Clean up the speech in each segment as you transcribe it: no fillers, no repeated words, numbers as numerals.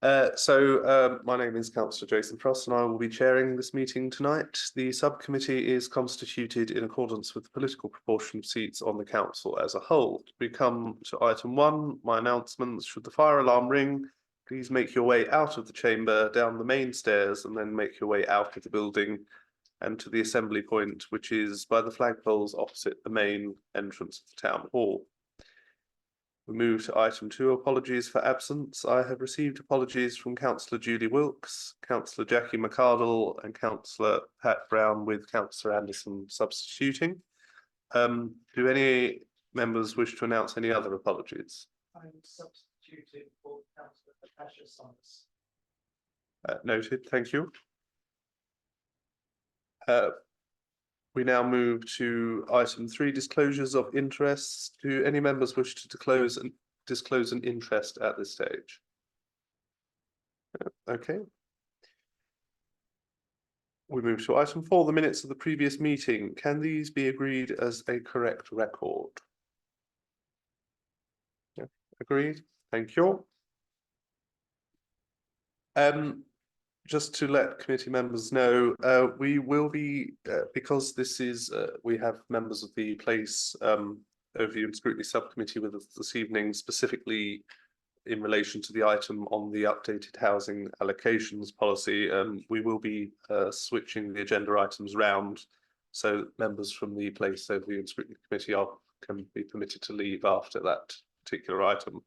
My name is Councillor Jason Frost and I will be chairing this meeting tonight. The subcommittee is constituted in accordance with the political proportion of seats on the council as a whole. We come to item 1, my announcements. Should the fire alarm ring, please make your way out of the chamber, down the main stairs, and then make your way out of the building and to the assembly point, which is by the flagpoles opposite the main entrance of the town hall. We move to item 2, apologies for absence. I have received apologies from Councillor Julie Wilkes, Councillor Jackie McArdle and Councillor Pat Brown, with Councillor Anderson substituting. Do any members wish to announce any other apologies? I'm substituting for Councillor Natasha Summers. Noted, thank you. We now move to item 3, disclosures of interests. Do any members wish to disclose an interest at this stage? Okay. We move to item 4, the minutes of the previous meeting. Can these be agreed as a correct record? Yeah, agreed. Thank you. Just to let committee members know, we will be, because this is, we have members of the Place Overview and Scrutiny Subcommittee with us this evening, specifically in relation to the item on the updated housing allocations policy. We will be switching the agenda items round, so members from the Place Overview and Scrutiny Committee can be permitted to leave after that particular item.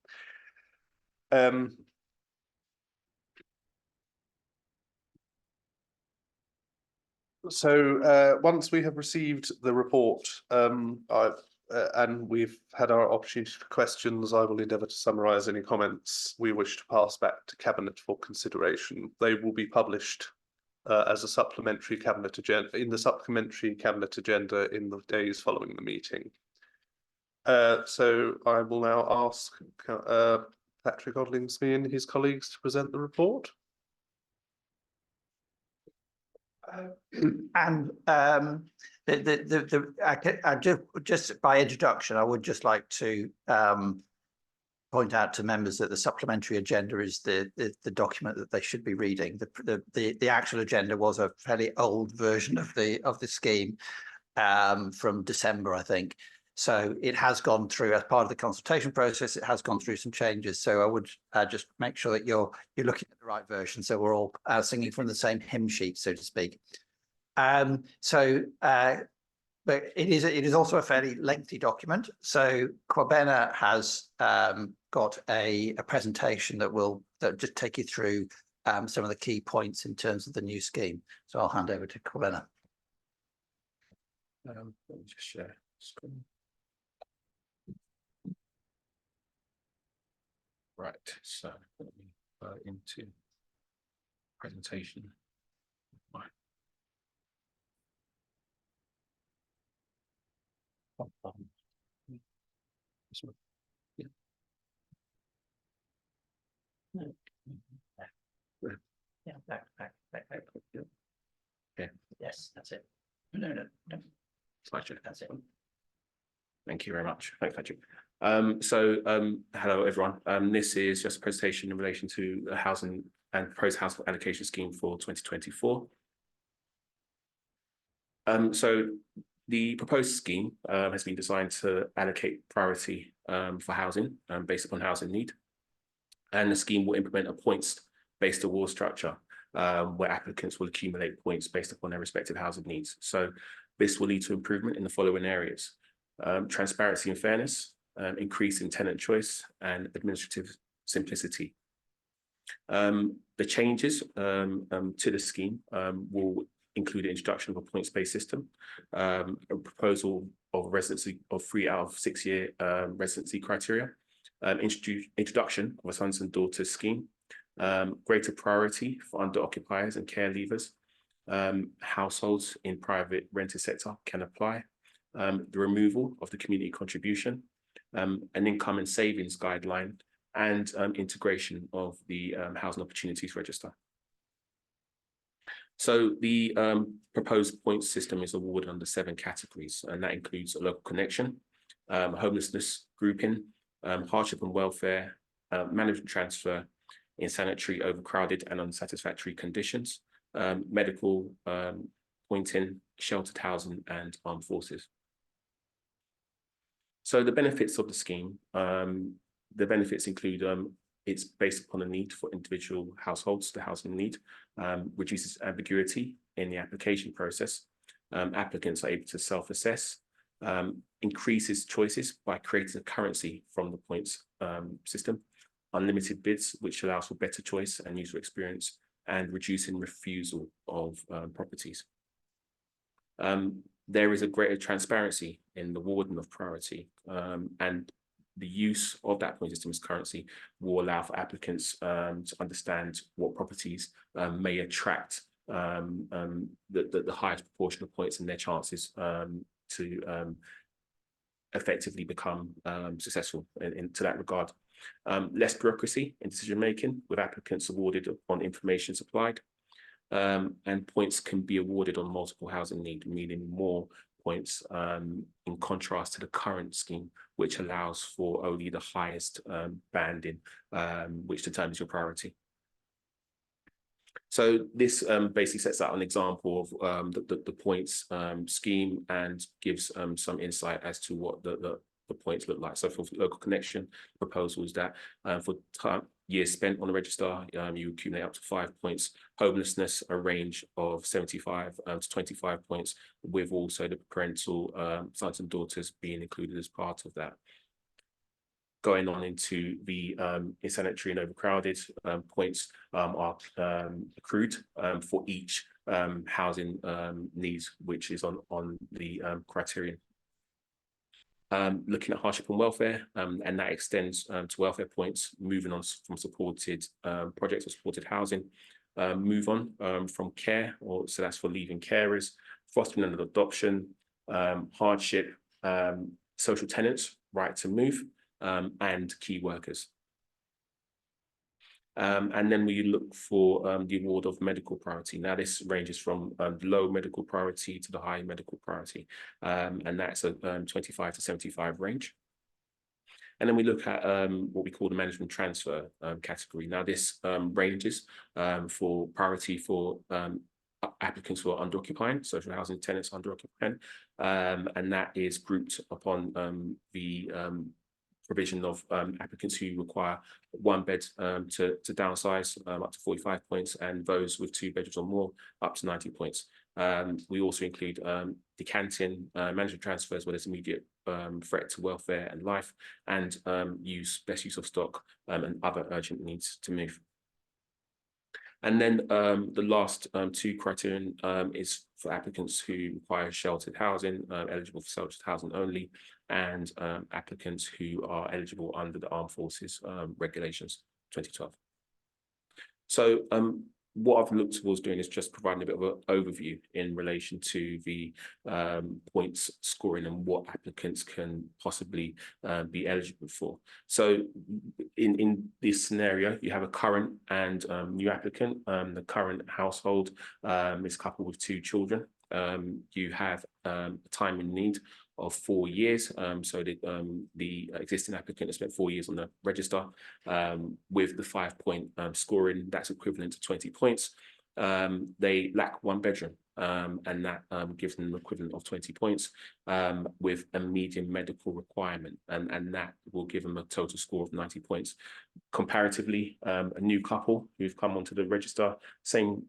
Once we have received the report, and we've had our opportunity for questions, I will endeavour to summarise any comments we wish to pass back to Cabinet for consideration. They will be published as a supplementary Cabinet agenda, in the supplementary Cabinet agenda in the days following the meeting. So I will now ask Patrick Odlingsby and his colleagues to present the report. Just by introduction, I would just like to point out to members that the supplementary agenda is the document that they should be reading. The actual agenda was a fairly old version of the scheme from December, I think. So it has gone through, as part of the consultation process, it has gone through some changes. So I would just make sure that you're looking at the right version, so we're all singing from the same hymn sheet, so to speak. But it is also a fairly lengthy document. So Kwabena has got a presentation that will just take you through some of the key points in terms of the new scheme. So I'll hand over to Kwabena. Let me just share screen. Right, so let me go into presentation. Right. This one. Yeah. Yeah, back. Yeah. Okay. Yes, that's it. No. Slideshow. That's it. Thank you very much. Thanks, Patrick. Hello everyone. This is just a presentation in relation to the housing and proposed housing allocation scheme for 2024. So the proposed scheme has been designed to allocate priority for housing based upon housing need, and the scheme will implement a points-based award structure where applicants will accumulate points based upon their respective housing needs. So this will lead to improvement in the following areas: transparency and fairness, increase in tenant choice, and administrative simplicity. The changes to the scheme will include the introduction of a points-based system, a proposal of residency of 3 out of 6 year residency criteria, introduction of a sons and daughters scheme, greater priority for under-occupiers and care leavers. Households in private rented sector can apply. The removal of the community contribution, an income and savings guideline, and integration of the housing opportunities register. So the proposed points system is awarded under 7 categories, and that includes a local connection, homelessness grouping, hardship and welfare, management transfer, in sanitary, overcrowded and unsatisfactory conditions, medical, pointing, sheltered housing and armed forces. So the benefits of the scheme, the benefits include it's based upon a need for individual households, the housing need, reduces ambiguity in the application process. Applicants are able to self-assess, increases choices by creating a currency from the points system, unlimited bids, which allows for better choice and user experience, and reducing refusal of properties. There is a greater transparency in the awarding of priority, and the use of that point system as currency will allow for applicants to understand what properties may attract the highest proportion of points and their chances to effectively become successful to that regard. Less bureaucracy in decision making with applicants awarded on information supplied, and points can be awarded on multiple housing need, meaning more points in contrast to the current scheme, which allows for only the highest banding, which determines your priority. So this basically sets out an example of the points scheme and gives some insight as to what the points look like. So for local connection, proposals that for years spent on the register, you accumulate up to 5 points. Homelessness, a range of 75 to 25 points, with also the parental sons and daughters being included as part of that. Going on into the insanitary and overcrowded, points are accrued for each housing needs, which is on the criterion. Looking at hardship and welfare, and that extends to welfare points, moving on from supported projects or supported housing. Move on from care, so that's for leaving carers, fostering and adoption, hardship, social tenants, right to move, and key workers. And then we look for the award of medical priority. Now this ranges from low medical priority to the high medical priority, and that's a 25 to 75 range. And then we look at what we call the management transfer category. Now this ranges for priority for applicants who are under-occupying, social housing tenants under-occupying, and that is grouped upon the provision of applicants who require 1 bed to downsize up to 45 points, and those with 2 bedrooms or more up to 90 points. We also include decanting, management transfer, as well as immediate threat to welfare and life, and best use of stock and other urgent needs to move. And then the last 2 criterion is for applicants who require sheltered housing, eligible for sheltered housing only, and applicants who are eligible under the Armed Forces Regulations 2012. So what I've looked towards doing is just providing a bit of an overview in relation to the points scoring and what applicants can possibly be eligible for. So in this scenario, you have a current and new applicant. The current household is coupled with 2 children. You have a time in need of 4 years. So the existing applicant has spent 4 years on the register. With the 5-point scoring, that's equivalent to 20 points. They lack 1 bedroom, and that gives them an equivalent of 20 points, with a medium medical requirement, and that will give them a total score of 90 points. Comparatively, a new couple who've come onto the register, same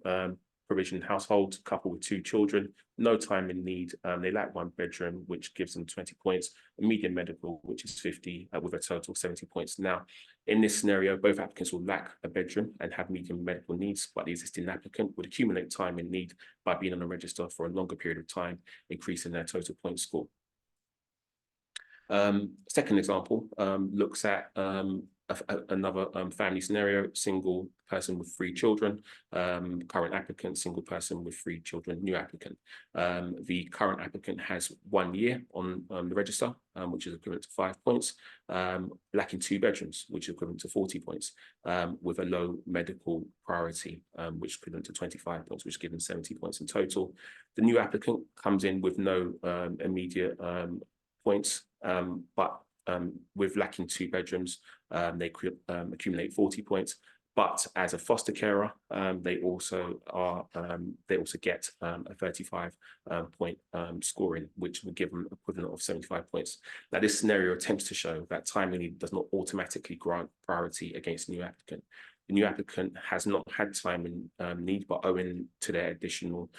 provision household, couple with 2 children, no time in need, they lack 1 bedroom, which gives them 20 points, a medium medical, which is 50, with a total of 70 points. Now, in this scenario, both applicants will lack a bedroom and have medium medical needs, but the existing applicant would accumulate time in need by being on the register for a longer period of time, increasing their total point score. Second example looks at another family scenario, single person with 3 children, current applicant, single person with 3 children, new applicant. The current applicant has 1 year on the register, which is equivalent to 5 points, lacking 2 bedrooms, which is equivalent to 40 points, with a low medical priority, which is equivalent to 25 points, which is given 70 points in total. The new applicant comes in with no immediate points, but with lacking 2 bedrooms, they accumulate 40 points, But as a foster carer, they also get a 35 point scoring, which will give them equivalent of 75 points. Now, this scenario attempts to show that time in need does not automatically grant priority against a new applicant. The new applicant has not had time in need, but owing to their additional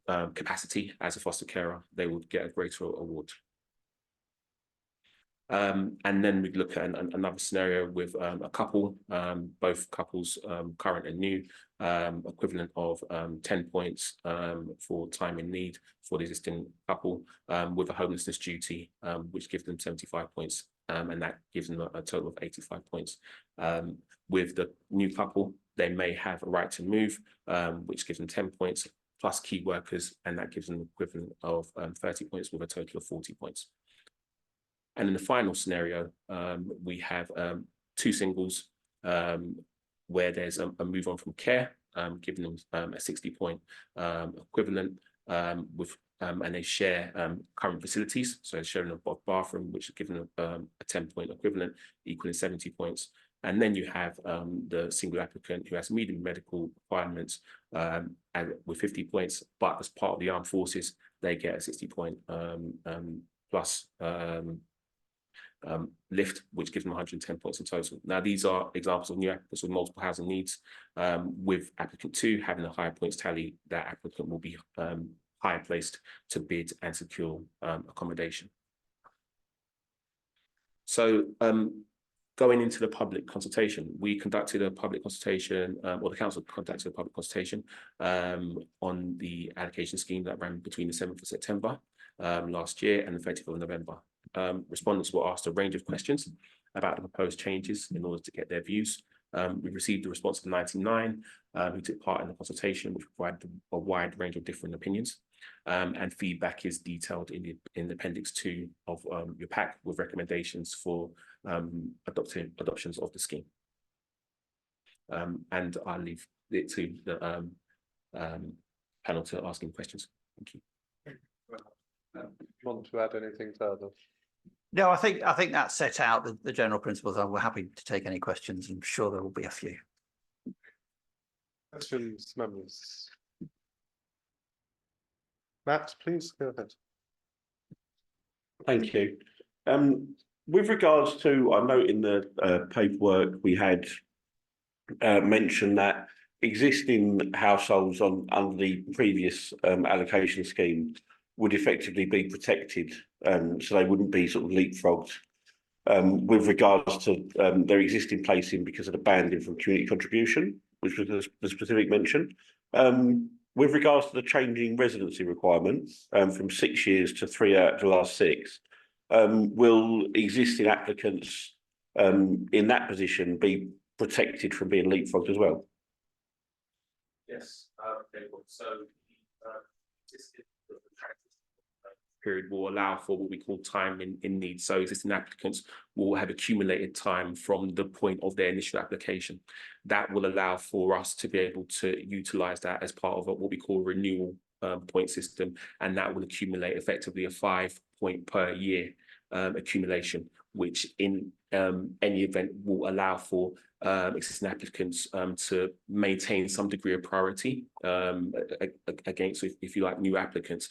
capacity as a foster carer, they would get a greater award. And then we look at another scenario with a couple, both couples, current and new, equivalent of 10 points for time in need for the existing couple, with a homelessness duty, which gives them 75 points, and that gives them a total of 85 points. With the new couple, they may have a right to move, which gives them 10 points, plus key workers, and that gives them the equivalent of 30 points with a total of 40 points. And in the final scenario, we have two singles where there's a move on from care, giving them a 60 point equivalent with and they share current facilities. So it's sharing a bathroom, which is given a 10 point equivalent, equaling 70 points. And then you have the single applicant who has medium medical requirements with 50 points, but as part of the armed forces, they get a 60 point plus lift, which gives them 110 points in total. Now, these are examples of new applicants with multiple housing needs. With applicant 2 having a higher points tally, that applicant will be higher placed to bid and secure accommodation. So going into the public consultation, we conducted a public consultation, or the council conducted a public consultation on the allocation scheme that ran between the 7th of September last year and the 30th of November. Respondents were asked a range of questions about the proposed changes in order to get their views. We received the response of 99 who took part in the consultation, which provided a wide range of different opinions. And feedback is detailed in appendix 2 of your pack, with recommendations for adoptions of the scheme. And I'll leave it to the panel to asking questions. Thank you. Want to add anything further? No, I think that set out the general principles. We're happy to take any questions. I'm sure there will be a few. Questions, members? Matt, please go ahead. Thank you. With regards to, I note in the paperwork we had mentioned that existing households under the previous allocation scheme would effectively be protected, so they wouldn't be sort of leapfrogged with regards to their existing placing because of the banding from community contribution, which was the specific mention. With regards to the changing residency requirements from 6 years to 3 out of the last 6, will existing applicants in that position be protected from being leapfrogged as well? Yes. Okay. So period will allow for what we call time in need. So existing applicants will have accumulated time from the point of their initial application. That will allow for us to be able to utilize that as part of what we call renewal point system, and that will accumulate effectively a 5 point per year accumulation, which in any event will allow for existing applicants to maintain some degree of priority against, if you like, new applicants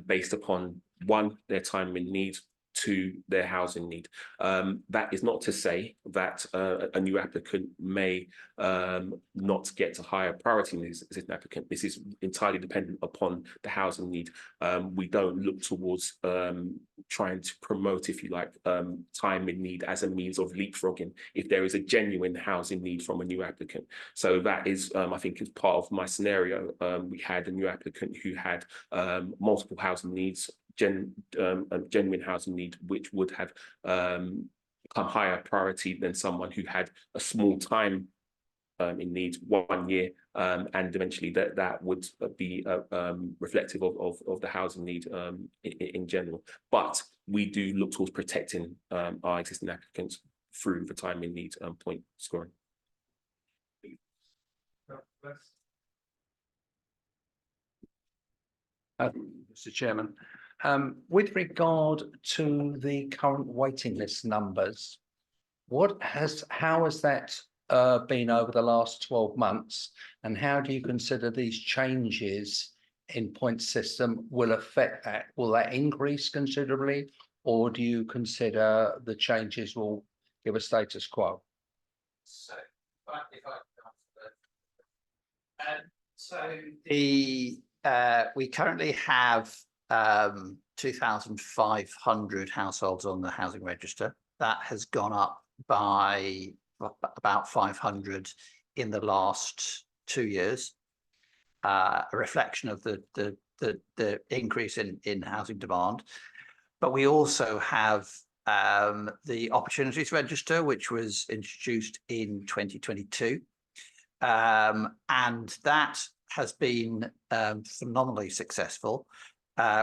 based upon 1, their time in need, 2, their housing need. That is not to say that a new applicant may not get a higher priority than existing applicant. This is entirely dependent upon the housing need. We don't look towards trying to promote, if you like, time in need as a means of leapfrogging if there is a genuine housing need from a new applicant. So that is, I think, as part of my scenario, we had a new applicant who had multiple housing needs, genuine housing need, which would have become higher priority than someone who had a small time in need, 1 year, and eventually that would be reflective of the housing need in general. But we do look towards protecting our existing applicants through the time in need point scoring. Mr. Chairman, with regard to the current waiting list numbers, how has that been over the last 12 months? And how do you consider these changes in point system will affect that? Will that increase considerably? Or do you consider the changes will give a status quo? So, so we currently have 2,500 households on the housing register. That has gone up by about 500 in the last 2 years. A reflection of the increase in housing demand. But we also have the Opportunities Register, which was introduced in 2022. And that has been phenomenally successful,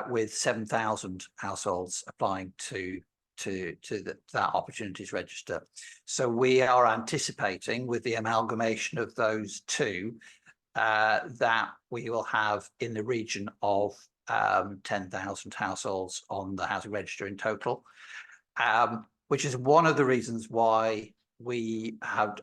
with 7,000 households applying to that Opportunities Register. So we are anticipating, with the amalgamation of those two, that we will have in the region of 10,000 households on the housing register in total, which is one of the reasons why we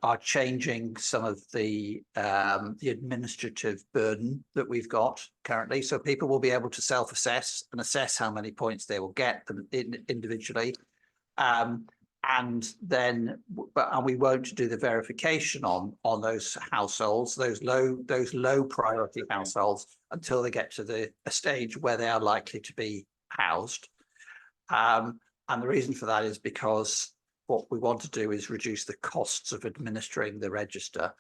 are changing some of the administrative burden that we've got currently. So people will be able to self-assess and assess how many points they will get them individually. And then, and we won't do the verification on those households, those low priority households, until they get to a stage where they are likely to be housed. And the reason for that is because what we want to do is reduce the costs of administering the register,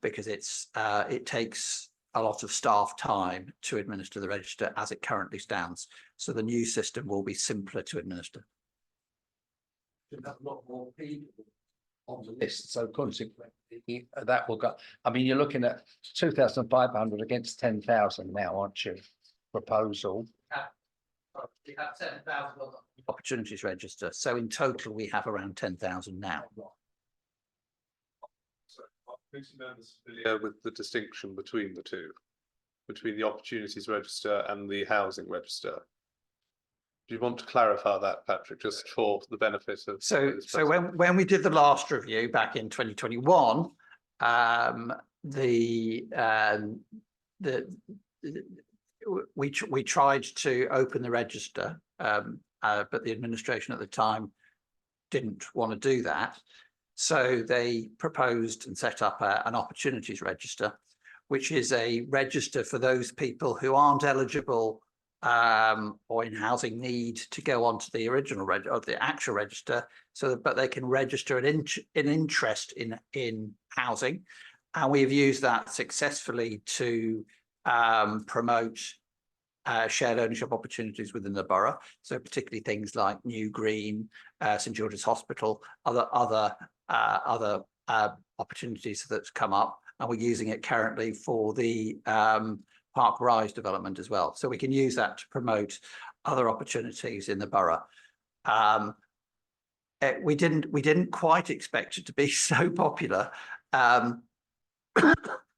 because it takes a lot of staff time to administer the register as it currently stands. So the new system will be simpler to administer. You have a lot more people on the list, so consequently that will go. I mean, you're looking at 2,500 against 10,000 now, aren't you? Proposal. We have 7,000 on the Opportunities Register, so in total we have around 10,000 now. So, are committee members familiar with the distinction between the two, between the Opportunities Register and the Housing Register? Do you want to clarify that, Patrick, just for the benefit of? So when we did the last review back in 2021, we tried to open the register, but the administration at the time didn't want to do that. So they proposed and set up an Opportunities Register, which is a register for those people who aren't eligible or in housing need to go onto the original register or the actual register, so that, but they can register an interest in housing, and we've used that successfully to promote shared ownership opportunities within the borough. So particularly things like New Green, St George's Hospital, other opportunities that's come up, and we're using it currently for the Park Rise development as well. So we can use that to promote other opportunities in the borough. We didn't quite expect it to be so popular. So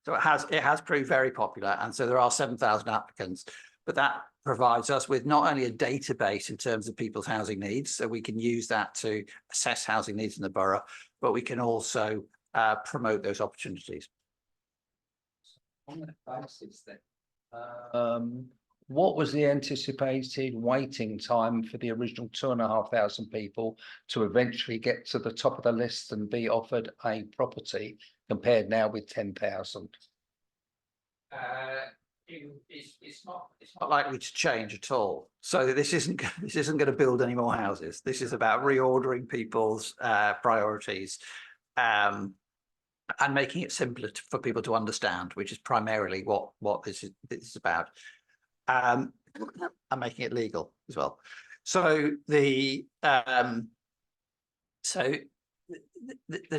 it has proved very popular, and so there are 7,000 applicants. But that provides us with not only a database in terms of people's housing needs, so we can use that to assess housing needs in the borough, but we can also promote those opportunities. On that basis, then, what was the anticipated waiting time for the original 2,500 people to eventually get to the top of the list and be offered a property, compared now with 10,000? It's not likely to change at all. So this isn't going to build any more houses. This is about reordering people's priorities, and making it simpler for people to understand, which is primarily what this is about, and making it legal as well. So the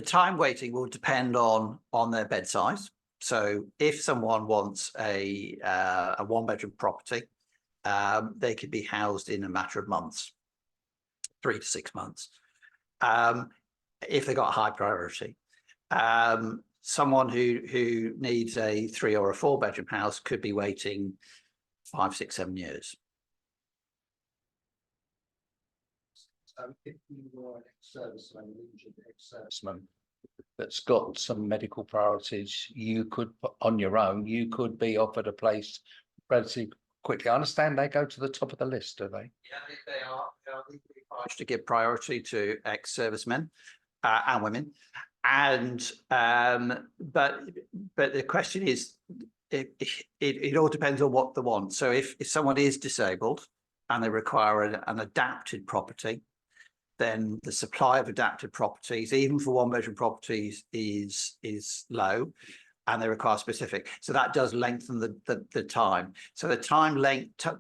time waiting will depend on their bed size. So if someone wants a 1-bedroom property, they could be housed in a matter of months, 3 to 6 months, if they got a high priority. Someone who needs a 3 or a 4-bedroom house could be waiting 5, 6, 7 years. So if you were an ex-serviceman, that's got some medical priorities, you could put on your own, you could be offered a place relatively quickly. I understand they go to the top of the list, do they? Yeah, they are legally obliged to give priority to ex-servicemen and women. And but the question is, it all depends on what they want. So if someone is disabled and they require an adapted property, then the supply of adapted properties, even for one-bedroom properties, is low, and they require specific. So that does lengthen the time. So the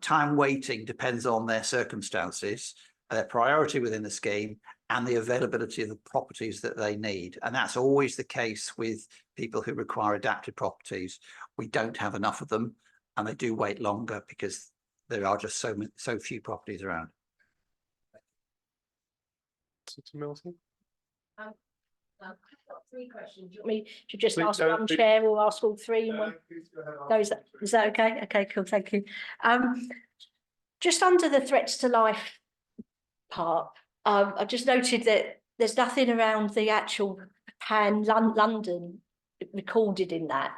time waiting depends on their circumstances, their priority within the scheme, and the availability of the properties that they need. And that's always the case with people who require adapted properties. We don't have enough of them, and they do wait longer because there are just so few properties around. Milton? I've got 3 questions. Do you want me to just Please ask go, one please. chair or ask all 3 in one? No, is that okay? Okay, cool, thank you. Just under the threats to life part, I just noted that there's nothing around the actual Pan London recorded in that.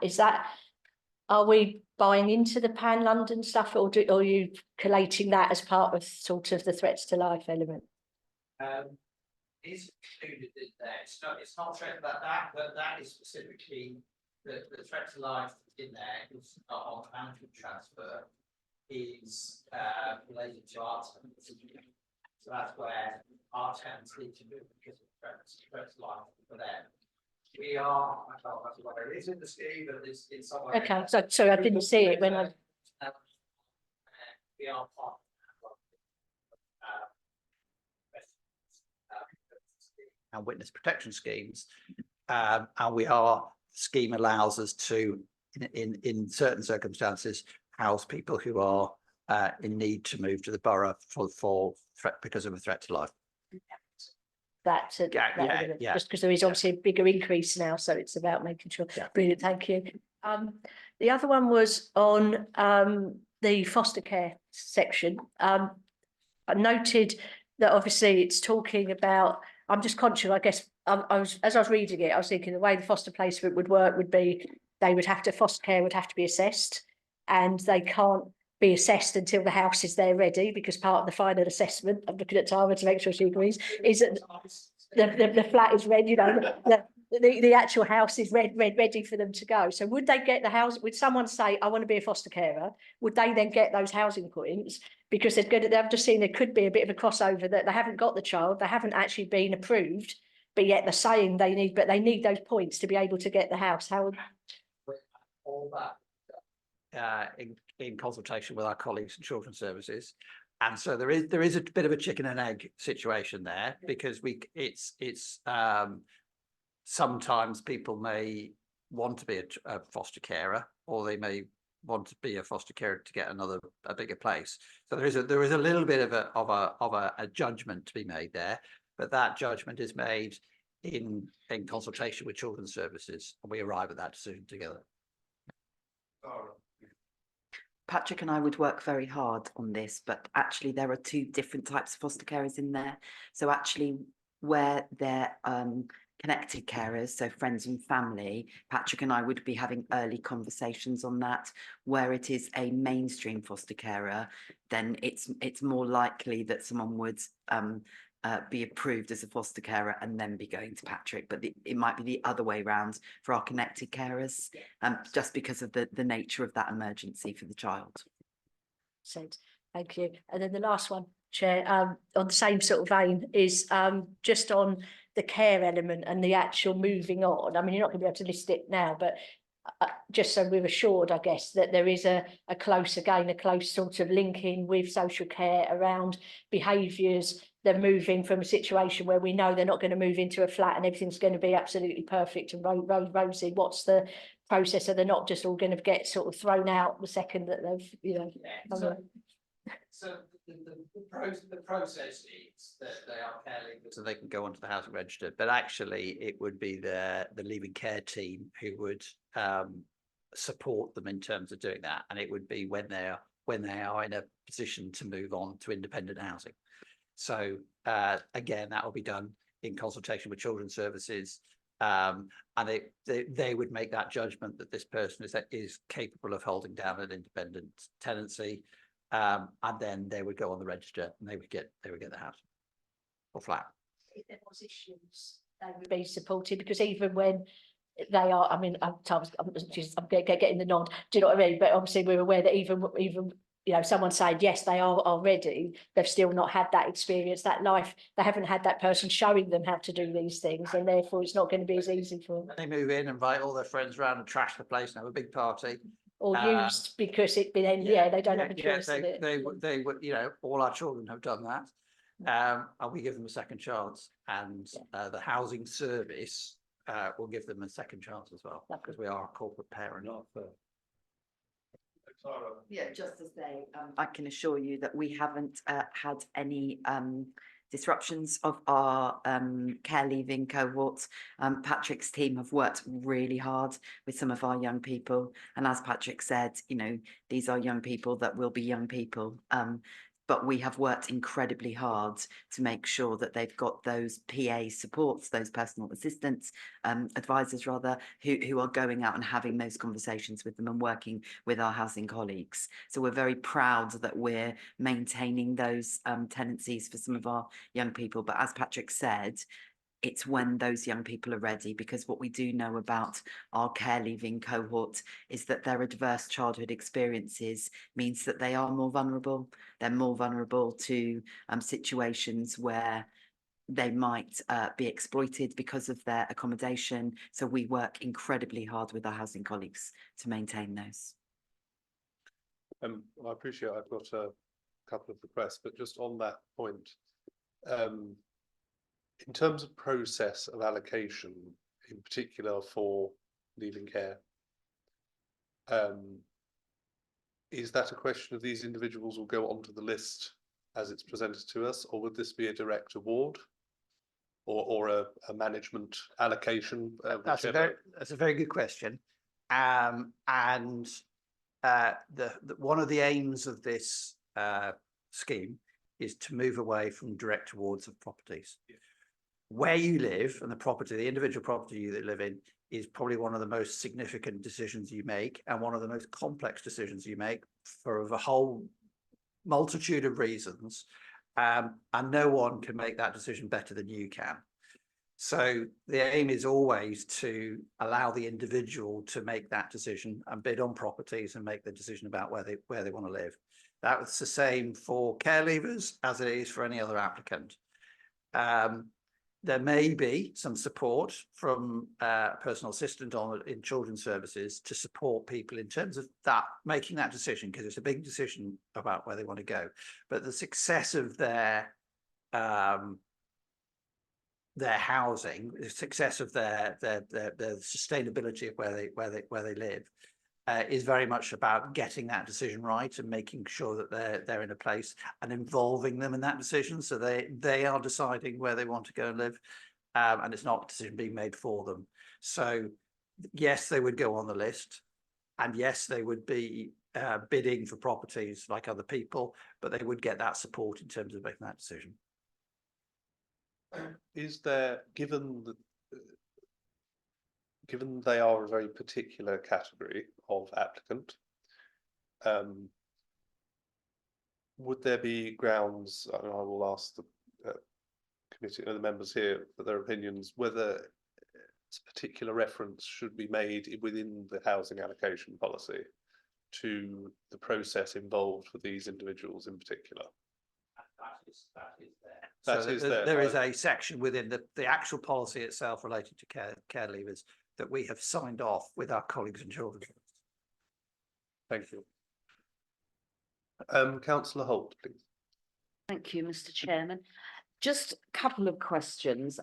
Are we buying into the Pan London stuff, or are you collating that as part of sort of the threats to life element? Is included in there. It's not threat about that, but that is specifically the threat to life in there is on management transfer is related to art tenants. So that's where our tenants need to move because of threats to life for them. We are, I can't remember where it is in the scheme, but it's somewhere. Okay, so sorry, I didn't see it when I. We are part. And witness protection schemes, and scheme allows us to, in certain circumstances, house people who are in need to move to the borough for threat because of a threat to life. That Yeah. just because there is obviously a bigger increase now, so it's about making sure. Yeah. Brilliant, thank you. The other one was on the foster care section. I noted that obviously it's talking about. I'm just conscious, I guess, as I was reading it, I was thinking the way the foster placement would work would be foster care would have to be assessed, and they can't be assessed until the house is there ready, because part of the final assessment, I'm looking at Tara to make sure she agrees, is that the flat is ready, the actual house is ready for them to go. So would they get the house, would someone say, I want to be a foster carer, would they then get those housing points? Because they've just seen there could be a bit of a crossover, that they haven't got the child, they haven't actually been approved, but yet they're saying they need those points to be able to get the house. How would all that in consultation with our colleagues in children's services, and so there is a bit of a chicken and egg situation there, because it's sometimes people may want to be a foster carer, or they may want to be a foster carer to get a bigger place. So there is a little bit of a judgment to be made there, but that judgment is made in consultation with children's services, and we arrive at that decision together. Patrick and I would work very hard on this, but actually there are 2 different types of foster carers in there. So actually where they're connected carers, so friends and family, Patrick and I would be having early conversations on that. Where it is a mainstream foster carer, then it's more likely that someone would be approved as a foster carer and then be going to Patrick, but it might be the other way around for our connected carers, just because of the nature of that emergency for the child. Thank you. And then the last one, Chair, on the same sort of vein, is just on the care element and the actual moving on. I mean, you're not going to be able to list it now, but just so we're assured, I guess, that there is a close sort of linking with social care around behaviours. They're moving from a situation where we know they're not going to move into a flat and everything's going to be absolutely perfect and rosy. What's the process? Are they not just all going to get sort of thrown out the second that they've, So the process is that they are care leavers, so they can go onto the housing register, but actually it would be the leaving care team who would support them in terms of doing that, and it would be when they are in a position to move on to independent housing. So again, that will be done in consultation with children's services, And they would make that judgment that this person is capable of holding down an independent tenancy. And then they would go on the register and they would get the house or flat. If there was issues, they would be supported, because even when they are, I mean, I'm getting the nod, do you know what I mean? But obviously we're aware that even you know, someone saying yes, they are ready, they've still not had that experience, that life, they haven't had that person showing them how to do these things, and therefore it's not going to be as easy for them. They move in, invite all their friends around and trash the place and have a big party. Or used because it then, yeah, they don't have a choice. They would, you know, all our children have done that. And we give them a second chance, and the housing service will give them a second chance as well, because we are a corporate parent. Yeah, just to say, I can assure you that we haven't had any disruptions of our care leaving cohorts. Patrick's team have worked really hard with some of our young people, and as Patrick said, you know, these are young people that will be young people. But we have worked incredibly hard to make sure that they've got those PA supports, those personal assistants, advisors rather, who are going out and having those conversations with them and working with our housing colleagues. So we're very proud that we're maintaining those tenancies for some of our young people. But as Patrick said, it's when those young people are ready, because what we do know about our care leaving cohort is that their adverse childhood experiences means that they are more vulnerable. They're more vulnerable to situations where they might be exploited because of their accommodation. So we work incredibly hard with our housing colleagues to maintain those. I appreciate I've got a couple of requests, but just on that point, in terms of process of allocation, in particular for leaving care, is that a question of these individuals will go onto the list as it's presented to us, or would this be a direct award or a management allocation? That's a very good question. One of the aims of this scheme is to move away from direct awards of properties. Where you live and the individual property you live in, is probably one of the most significant decisions you make, and one of the most complex decisions you make for a whole multitude of reasons. And no one can make that decision better than you can. So the aim is always to allow the individual to make that decision and bid on properties and make the decision about where they want to live. That's the same for care leavers as it is for any other applicant. There may be some support from personal assistant in children's services to support people in terms of that, making that decision, because it's a big decision about where they want to go. But the success of their housing, the success of their sustainability of where they live, is very much about getting that decision right and making sure that they're in a place and involving them in that decision, so they are deciding where they want to go and live, and it's not a decision being made for them. So yes, they would go on the list, and yes, they would be bidding for properties like other people, but they would get that support in terms of making that decision. Is there, given they are a very particular category of applicant, would there be grounds, and I will ask the committee and the members here for their opinions, whether a particular reference should be made within the housing allocation policy to the process involved for these individuals in particular? That is there. There is a section within the actual policy itself related to care leavers that we have signed off with our colleagues and children. Thank you. Councillor Holt, please. Thank you, Mr. Chairman. Just a couple of questions.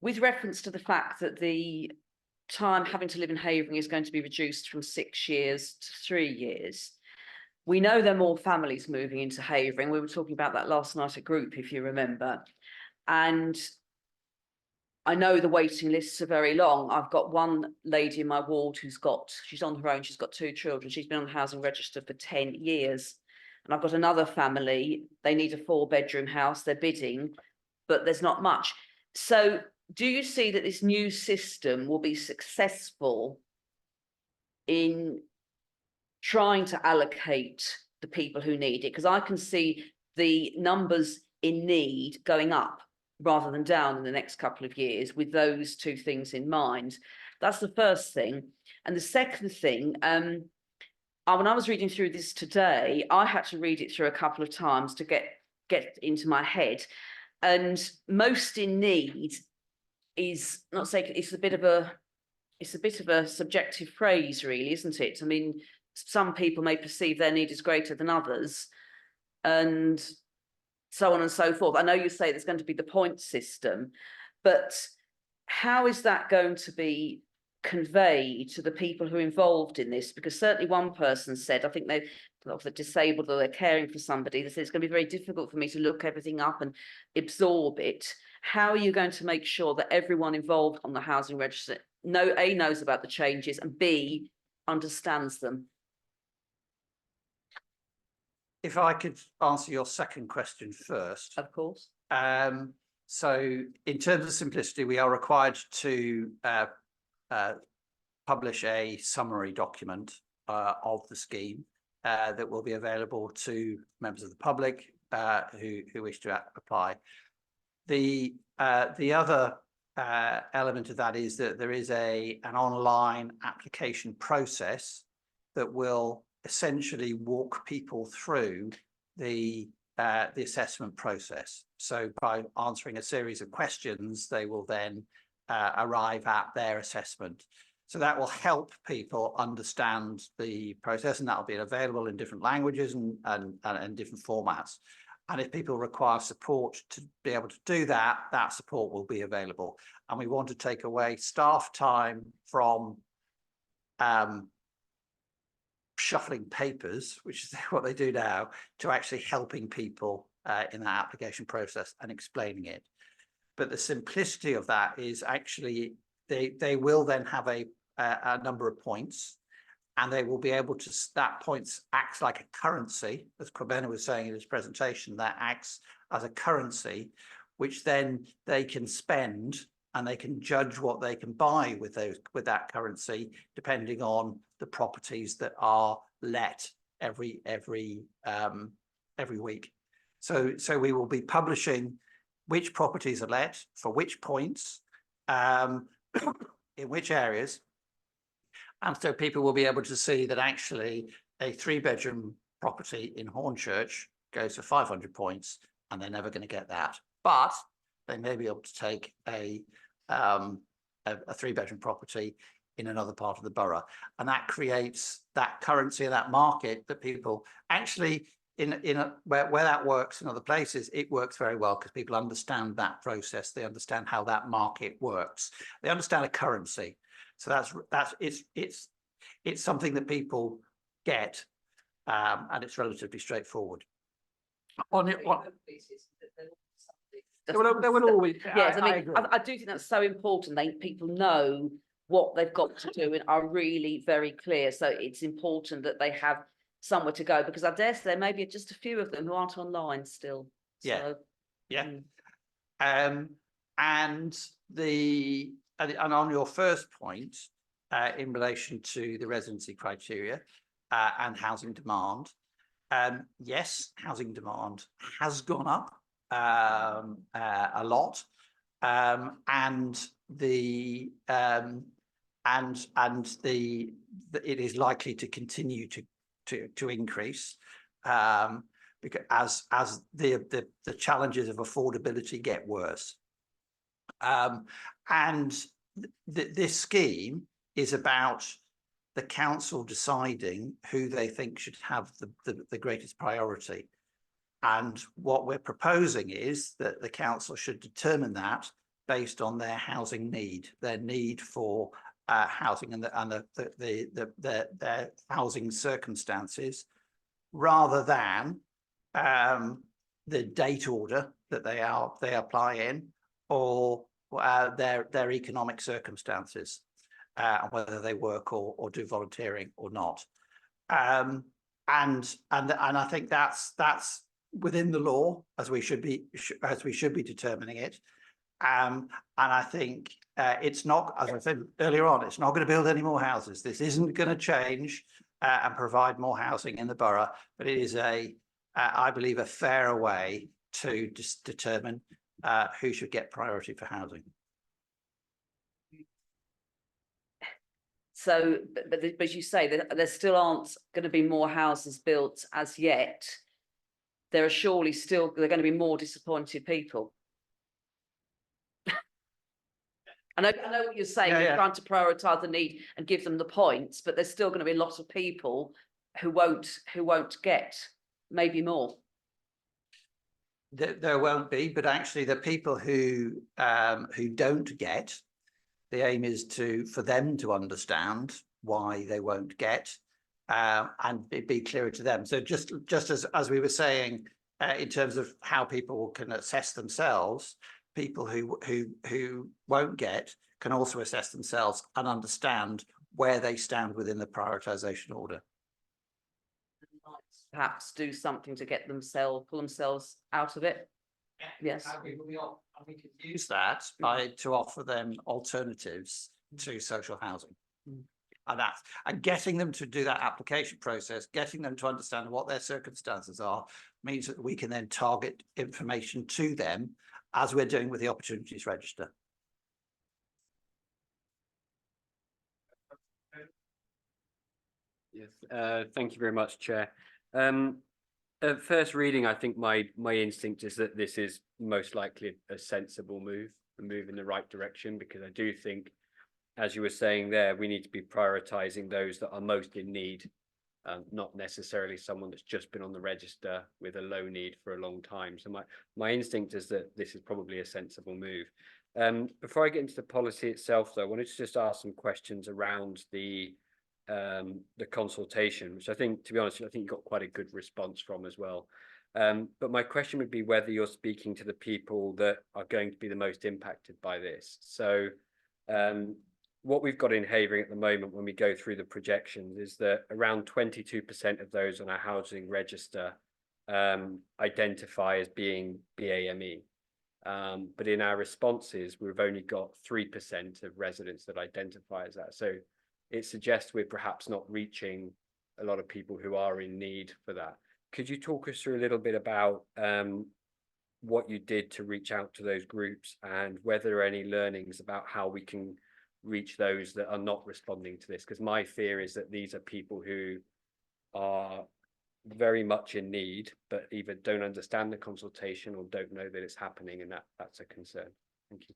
With reference to the fact that the time having to live in Havering is going to be reduced from 6 years to 3 years, we know there are more families moving into Havering. We were talking about that last night at group, if you remember. And I know the waiting lists are very long. I've got one lady in my ward she's on her own, she's got 2 children. She's been on the housing register for 10 years. And I've got another family, they need a 4-bedroom house, they're bidding, but there's not much. So do you see that this new system will be successful in trying to allocate the people who need it? Because I can see the numbers in need going up rather than down in the next couple of years with those two things in mind. That's the first thing. And the second thing, when I was reading through this today, I had to read it through a couple of times to get into my head. And most in need is not saying it's a bit of a subjective phrase, really, isn't it? I mean, some people may perceive their need as greater than others, and so on and so forth. I know you say there's going to be the point system, but how is that going to be conveyed to the people who are involved in this? Because certainly one person said, I think they're disabled or they're caring for somebody, they said it's going to be very difficult for me to look everything up and absorb it. How are you going to make sure that everyone involved on the housing register knows about the changes, and B, understands them? If I could answer your second question first. Of course. So in terms of simplicity, we are required to publish a summary document of the scheme that will be available to members of the public who wish to apply. The other element of that is that there is an online application process that will essentially walk people through the assessment process. So by answering a series of questions, they will then arrive at their assessment. So that will help people understand the process, and that will be available in different languages and different formats. And if people require support to be able to do that, that support will be available. And we want to take away staff time from shuffling papers, which is what they do now, to actually helping people in that application process and explaining it. But the simplicity of that is actually they will then have a number of points, and they will be able to, that points acts like a currency, as Kwabena was saying in his presentation, that acts as a currency, which then they can spend, and they can judge what they can buy with that currency, depending on the properties that are let every week. So we will be publishing which properties are let for which points, in which areas. And so people will be able to see that actually a 3-bedroom property in Hornchurch goes for 500 points, and they're never going to get that. But they may be able to take a 3-bedroom property in another part of the borough, and that creates that currency, that market that people actually where that works in other places, it works very well because people understand that process. They understand how that market works. They understand a currency. So it's something that people get, and it's relatively straightforward. There will always. Yes, I do think that's so important. People know what they've got to do and are really very clear. So it's important that they have somewhere to go, because I dare say there may be just a few of them who aren't online still. Yeah. So, yeah. And on your first point, in relation to the residency criteria and housing demand, yes, housing demand has gone up a lot, and it is likely to continue to increase because as the challenges of affordability get worse. And this scheme is about the council deciding who they think should have the greatest priority. And what we're proposing is that the council should determine that based on their housing need, their need for housing and their housing circumstances, rather than the date order that they apply in, or their economic circumstances, whether they work or do volunteering or not. And I think that's within the law, as we should be determining it. And I think it's not, as I said earlier on, it's not going to build any more houses. This isn't going to change and provide more housing in the borough, but it is I believe, a fairer way to just determine who should get priority for housing. So, but as you say, there still aren't going to be more houses built as yet. There are surely still, there are going to be more disappointed people. I know what you're saying, you're trying to prioritise the need and give them the points, but there's still going to be a lot of people who won't get, maybe more. There won't be, but actually the people who don't get, the aim is for them to understand why they won't get and be clearer to them. So just as we were saying, in terms of how people can assess themselves, people who won't get can also assess themselves and understand where they stand within the prioritisation order. Perhaps do something to get pull themselves out of it. Yes. We can use that to offer them alternatives to social housing. And getting them to do that application process, getting them to understand what their circumstances are, means that we can then target information to them as we're doing with the Opportunities Register. Yes, thank you very much, Chair. At first reading, I think my instinct is that this is most likely a sensible move in the right direction, because I do think, as you were saying there, we need to be prioritising those that are most in need, not necessarily someone that's just been on the register with a low need for a long time. So my instinct is that this is probably a sensible move. Before I get into the policy itself, though, I wanted to just ask some questions around the consultation, which I think, to be honest, I think you got quite a good response from as well. But my question would be whether you're speaking to the people that are going to be the most impacted by this. So what we've got in Havering at the moment, when we go through the projections, is that around 22% of those on our housing register identify as being BAME. But in our responses, we've only got 3% of residents that identify as that. So it suggests we're perhaps not reaching a lot of people who are in need for that. Could you talk us through a little bit about what you did to reach out to those groups, and whether there are any learnings about how we can reach those that are not responding to this? Because my fear is that these are people who are very much in need, but either don't understand the consultation or don't know that it's happening, and that's a concern. Thank you.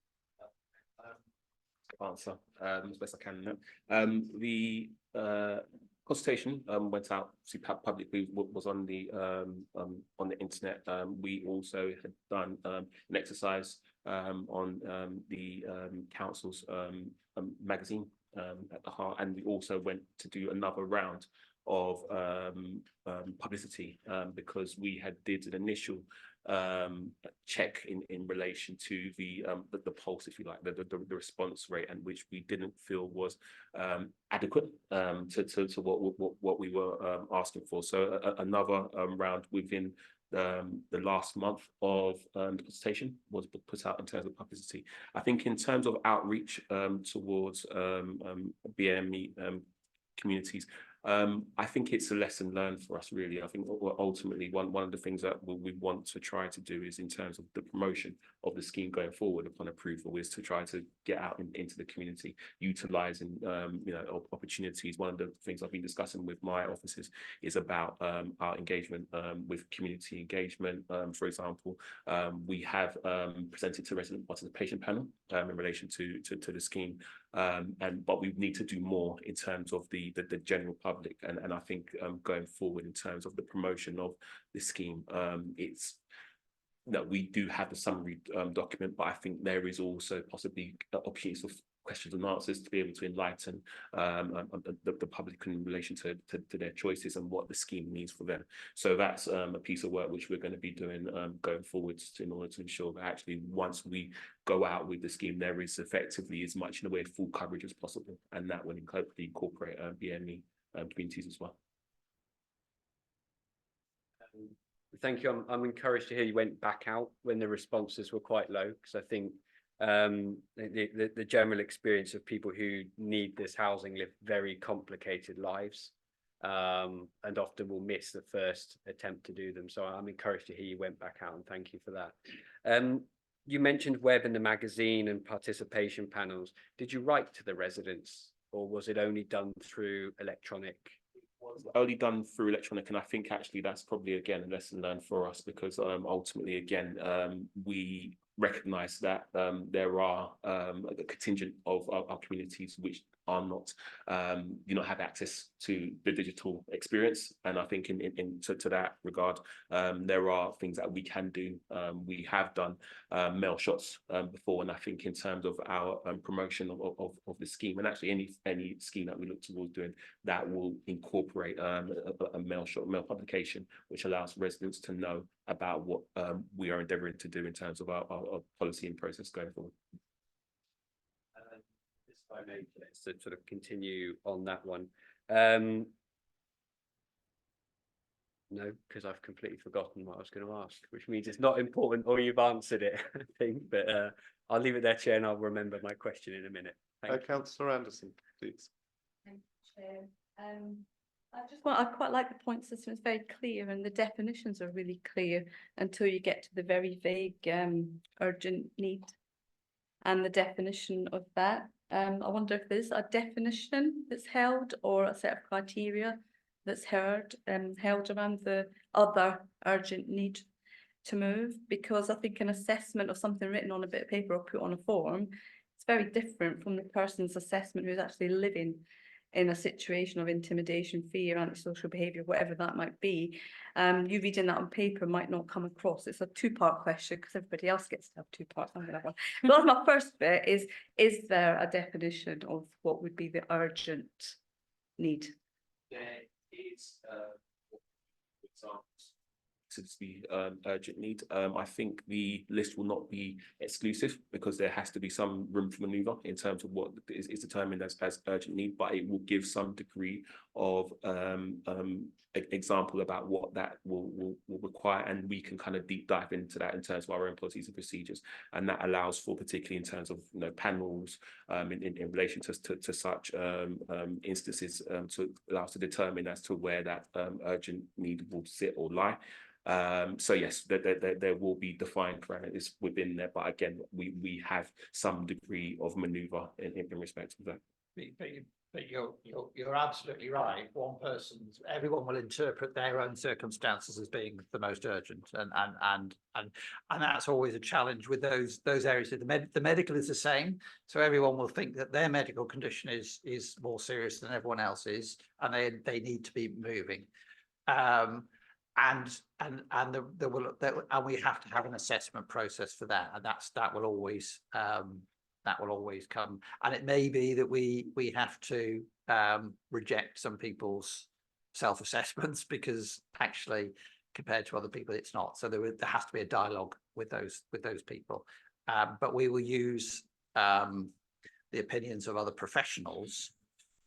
Answer as best I can. The consultation went out publicly, was on the internet. We also had done an exercise on the council's magazine at the heart, and we also went to do another round of publicity because we did an initial check in relation to the pulse, if you like, the response rate, and which we didn't feel was adequate to what we were asking for. So another round within the last month of the consultation was put out in terms of publicity. I think in terms of outreach towards BME communities, I think it's a lesson learned for us, really. I think ultimately one of the things that we want to try to do is, in terms of the promotion of the scheme going forward upon approval, is to try to get out into the community, utilising opportunities. One of the things I've been discussing with my officers is about our engagement with community engagement. For example, we have presented to resident participation panel in relation to the scheme, but we need to do more in terms of the general public, and I think going forward in terms of the promotion of this scheme, it's that we do have the summary document, but I think there is also possibly opportunities for questions and answers to be able to enlighten the public in relation to their choices and what the scheme means for them. So that's a piece of work which we're going to be doing going forwards in order to ensure that actually once we go out with the scheme, there is effectively as much in the way of full coverage as possible, and that will hopefully incorporate BME communities as well. Thank you. I'm encouraged to hear you went back out when the responses were quite low, because I think the general experience of people who need this housing live very complicated lives, and often will miss the first attempt to do them. So I'm encouraged to hear you went back out, and thank you for that. You mentioned web in the magazine and participation panels. Did you write to the residents, or was it only done through electronic? Was only done through electronic, and I think actually that's probably again a lesson learned for us, because ultimately again we recognize that there are a contingent of our communities which are not do not have access to the digital experience, and I think to that regard there are things that we can do. We have done mail shots before, and I think in terms of our promotion of the scheme, and actually any scheme that we look towards doing, that will incorporate a mail shot, mail publication, which allows residents to know about what we are endeavouring to do in terms of our policy and process going forward. If I may, to sort of continue on that one. No, because I've completely forgotten what I was going to ask, which means it's not important, or you've answered it, I think. But I'll leave it there, Chair, and I'll remember my question in a minute. Councillor Anderson, please. Thank you, Chair. I quite like the point system. It's very clear, and the definitions are really clear until you get to the very vague urgent need and the definition of that. I wonder if there's a definition that's held, or a set of criteria that's held around the other urgent need to move, because I think an assessment of something written on a bit of paper or put on a form, it's very different from the person's assessment who's actually living in a situation of intimidation, fear, antisocial behaviour, whatever that might be. You reading that on paper might not come across. It's a two-part question, because everybody else gets to have two parts. I'm gonna have one. But that's my first bit, is there a definition of what would be the urgent need? There is examples to the urgent need. I think the list will not be exclusive, because there has to be some room for manoeuvre in terms of what is determined as urgent need, but it will give some degree of example about what that will require, and we can kind of deep dive into that in terms of our own policies and procedures, and that allows for, particularly in terms of panels in relation to such instances, to allow us to determine as to where that urgent need will sit or lie. So yes, there will be defined parameters within there, but again, we have some degree of manoeuvre in respect of that. But you're absolutely right. Everyone will interpret their own circumstances as being the most urgent, and that's always a challenge with those areas. The medical is the same, so everyone will think that their medical condition is more serious than everyone else's, and they need to be moving. And we have to have an assessment process for that, and that will always come. And it may be that we have to reject some people's self-assessments, because actually compared to other people it's not. So there has to be a dialogue with those people, but we will use the opinions of other professionals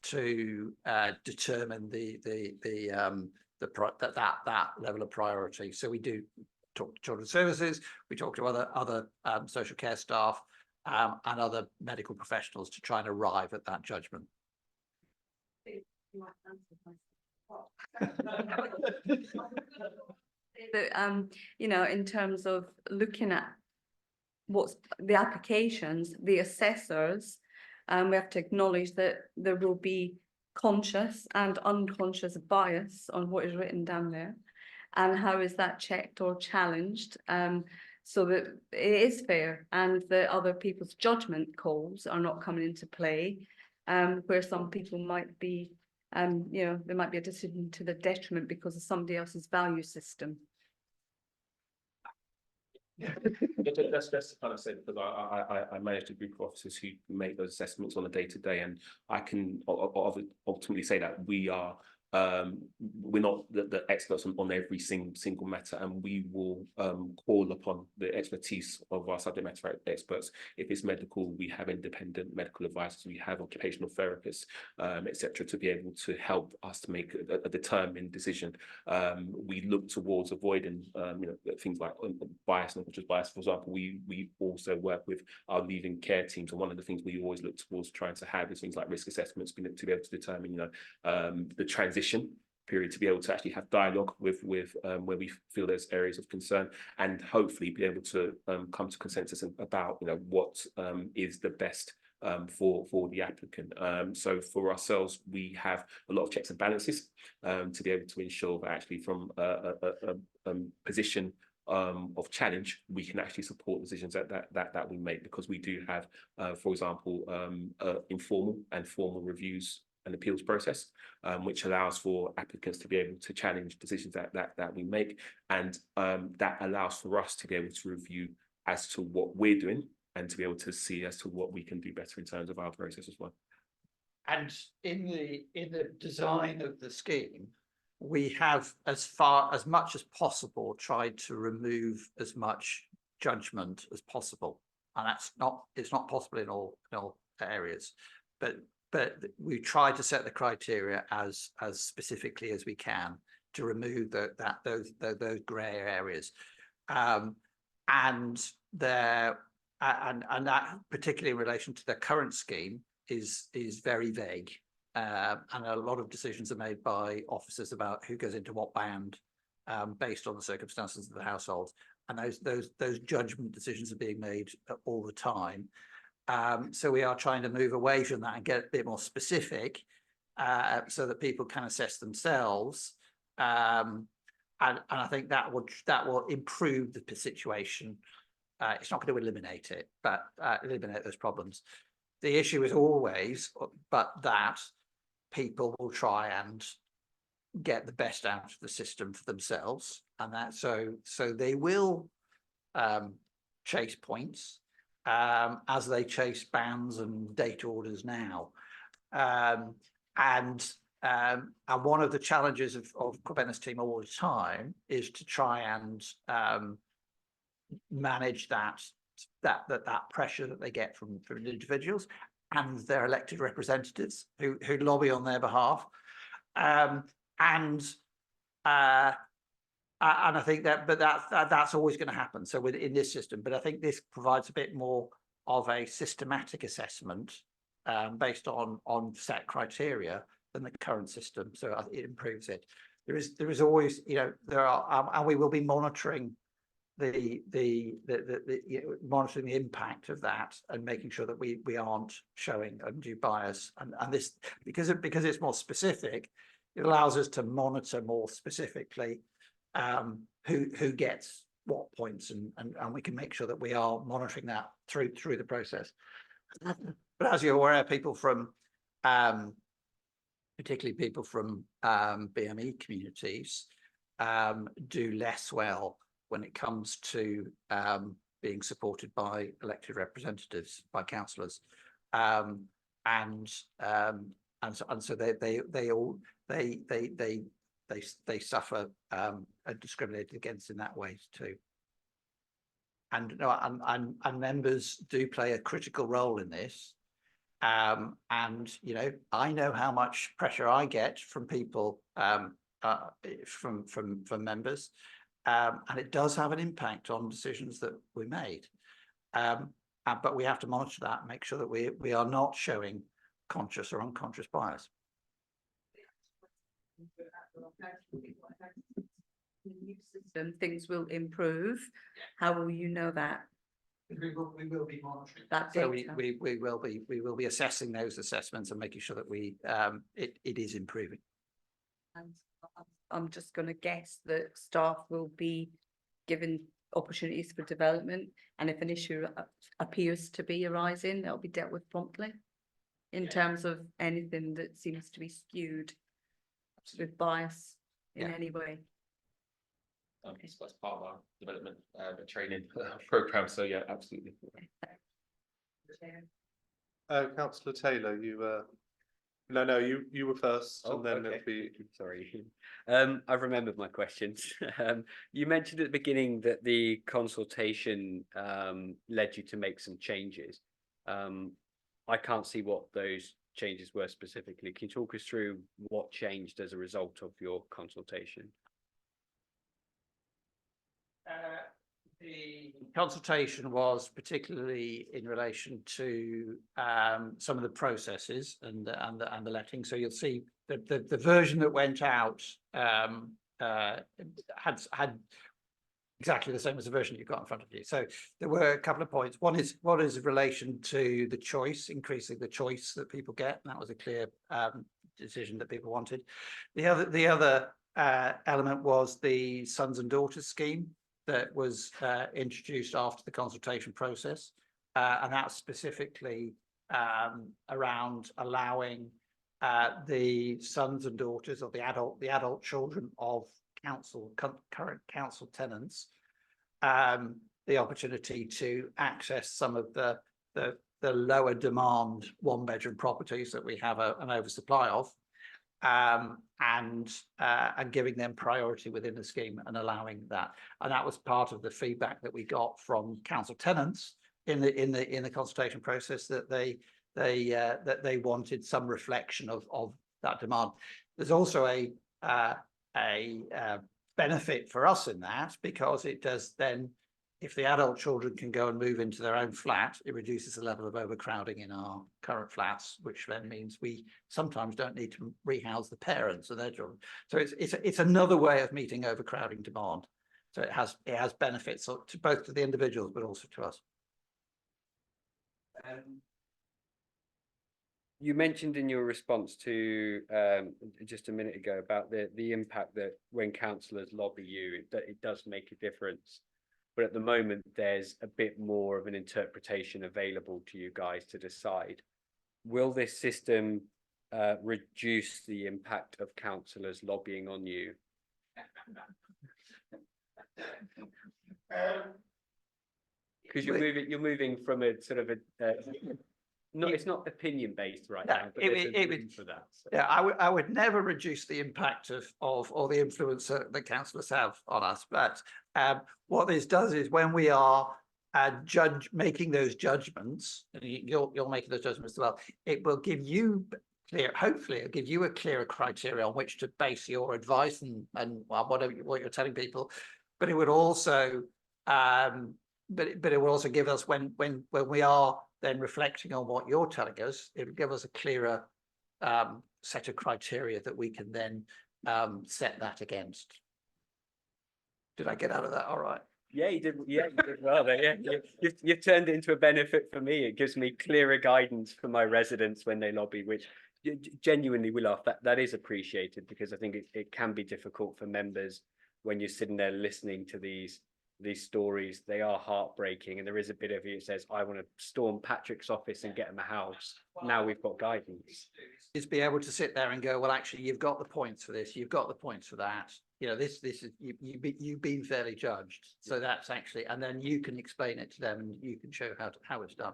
to determine that level of priority. So we do talk to children's services, we talk to other social care staff, and other medical professionals to try and arrive at that judgment. In terms of looking at what's the applications, the assessors, we have to acknowledge that there will be conscious and unconscious bias on what is written down there, and how is that checked or challenged, so that it is fair, and that other people's judgment calls are not coming into play, where some people might be, there might be a decision to the detriment because of somebody else's value system. That's kind of said, because I manage a group of officers who make those assessments on a day-to-day, and I can ultimately say that we are we're not the experts on every single matter, and we will call upon the expertise of our subject matter experts. If it's medical, we have independent medical advisors, we have occupational therapists, etc., to be able to help us to make a determined decision. We look towards avoiding things like bias and unconscious bias. For example, we also work with our leaving care teams, and one of the things we always look towards trying to have is things like risk assessments to be able to determine the transition period, to be able to actually have dialogue with where we feel there's areas of concern, and hopefully be able to come to consensus about what is the best for the applicant. So for ourselves, we have a lot of checks and balances to be able to ensure that actually from a position of challenge, we can actually support decisions that we make, because we do have, for example, informal and formal reviews and appeals process, which allows for applicants to be able to challenge decisions that we make, and that allows for us to be able to review as to what we're doing and to be able to see as to what we can do better in terms of our process as well. And in the design of the scheme, we have, as much as possible, tried to remove as much judgment as possible, and it's not possible in all areas, but we try to set the criteria as specifically as we can to remove those grey areas, and that particularly in relation to the current scheme is very vague, and a lot of decisions are made by officers about who goes into what band based on the circumstances of the household, and those judgment decisions are being made all the time. So we are trying to move away from that and get a bit more specific, so that people can assess themselves, and I think that will improve the situation. It's not going to eliminate it, but eliminate those problems. The issue is always, but that people will try and get the best out of the system for themselves, and that so they will chase points, as they chase bans and date orders now, and one of the challenges of Ben's team all the time is to try and manage that pressure that they get from individuals and their elected representatives who lobby on their behalf, and I think that's always going to happen. So in this system, but I think this provides a bit more of a systematic assessment based on set criteria than the current system. So it improves it. There is always, there are, and we will be monitoring monitoring the impact of that and making sure that we aren't showing undue bias. And this, because it's more specific, it allows us to monitor more specifically who gets what points, and we can make sure that we are monitoring that through the process. But as you're aware, people from particularly people from BME communities do less well when it comes to being supported by elected representatives, by councillors, and so they suffer are discriminated against in that way too. And members do play a critical role in this. And I know how much pressure I get from people, from members, and it does have an impact on decisions that we made. But we have to monitor that and make sure that we are not showing conscious or unconscious bias. The new system, things will improve. How will you know that? We will be monitoring that so data. we will be assessing those assessments and making sure that it is improving. And I'm just going to guess that staff will be given opportunities for development, and if an issue appears to be arising, that'll be dealt with promptly in terms of anything that seems to be skewed with bias in any way. So that's part of our development training program. So yeah, absolutely. Councillor Taylor, you No, you were first Oh, and then okay. it'll be. Sorry. I've remembered my questions. You mentioned at the beginning that the consultation led you to make some changes. I can't see what those changes were specifically. Can you talk us through what changed as a result of your consultation? The consultation was particularly in relation to some of the processes and the letting. So you'll see the version that went out had exactly the same as the version you've got in front of you. So there were a couple of points. One is in relation to the choice, increasing the choice that people get. And that was a clear decision that people wanted. The other element was the sons and daughters scheme that was introduced after the consultation process, and that's specifically around allowing the sons and daughters of the adult children of current council tenants the opportunity to access some of the lower demand 1-bedroom properties that we have an oversupply of. And giving them priority within the scheme and allowing that, and that was part of the feedback that we got from council tenants in the consultation process, that they wanted some reflection of that demand. There's also a benefit for us in that, because it does then, if the adult children can go and move into their own flat, it reduces the level of overcrowding in our current flats, which then means we sometimes don't need to rehouse the parents and their children. So it's another way of meeting overcrowding demand. So it has benefits to both to the individuals, but also to us. You mentioned in your response to just a minute ago about the impact that when councillors lobby you, that it does make a difference. But at the moment, there's a bit more of an interpretation available to you guys to decide. Will this system reduce the impact of councillors lobbying on you? Because you're moving from a sort of it's not opinion based right now, but there's a room for that. So. Yeah, I would never reduce the impact of or the influence that councillors have on us. But what this does is, when we are making those judgments, and you're making those judgments as well, it will give you hopefully it'll give you a clearer criteria on which to base your advice and what you're telling people. But it would also but it will also give us, when we are then reflecting on what you're telling us, it will give us a clearer set of criteria that we can then set that against. Did I get out of that all right? Yeah, you did. Yeah, you did well there. Yeah, you've turned it into a benefit for me. It gives me clearer guidance for my residents when they lobby, which genuinely we laugh. That is appreciated, because I think it can be difficult for members when you're sitting there listening to these stories. They are heartbreaking, and there is a bit of you that says, I want to storm Patrick's office and get him a house. Now we've got guidance. Is be able to sit there and go, well, actually, you've got the points for this, you've got the points for that. You know, this is you've been fairly judged. So that's actually, and then you can explain it to them, and you can show how it's done.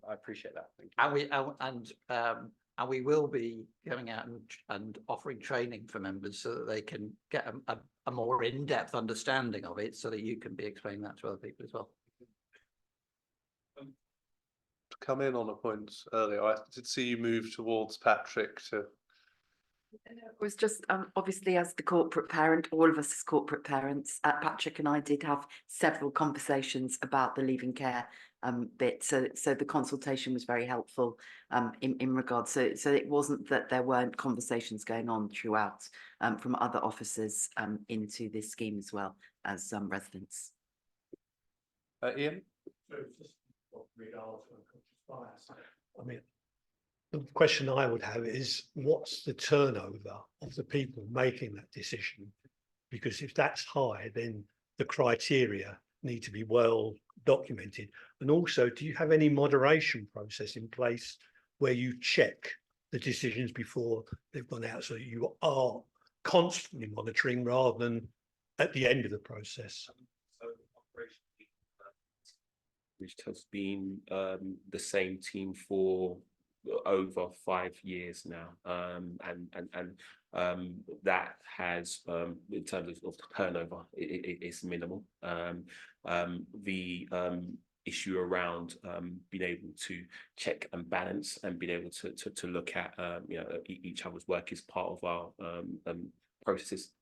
I appreciate that. Thank you. And we will be going out and offering training for members, so that they can get a more in-depth understanding of it, so that you can be explaining that to other people as well. To come in on a point earlier, I did see you move towards Patrick to. It was just obviously, as the corporate parent, all of us as corporate parents, Patrick and I did have several conversations about the leaving care bit. So the consultation was very helpful in regards. So it wasn't that there weren't conversations going on throughout from other officers into this scheme as well as residents. Ian? I mean, the question I would have is, what's the turnover of the people making that decision? Because if that's high, then the criteria need to be well documented. And also, do you have any moderation process in place where you check the decisions before they've gone out, so you are constantly monitoring rather than at the end of the process? Which has been the same team for over 5 years now, that has in terms of turnover, it's minimal. The issue around being able to check and balance and being able to look at each other's work is part of our processes.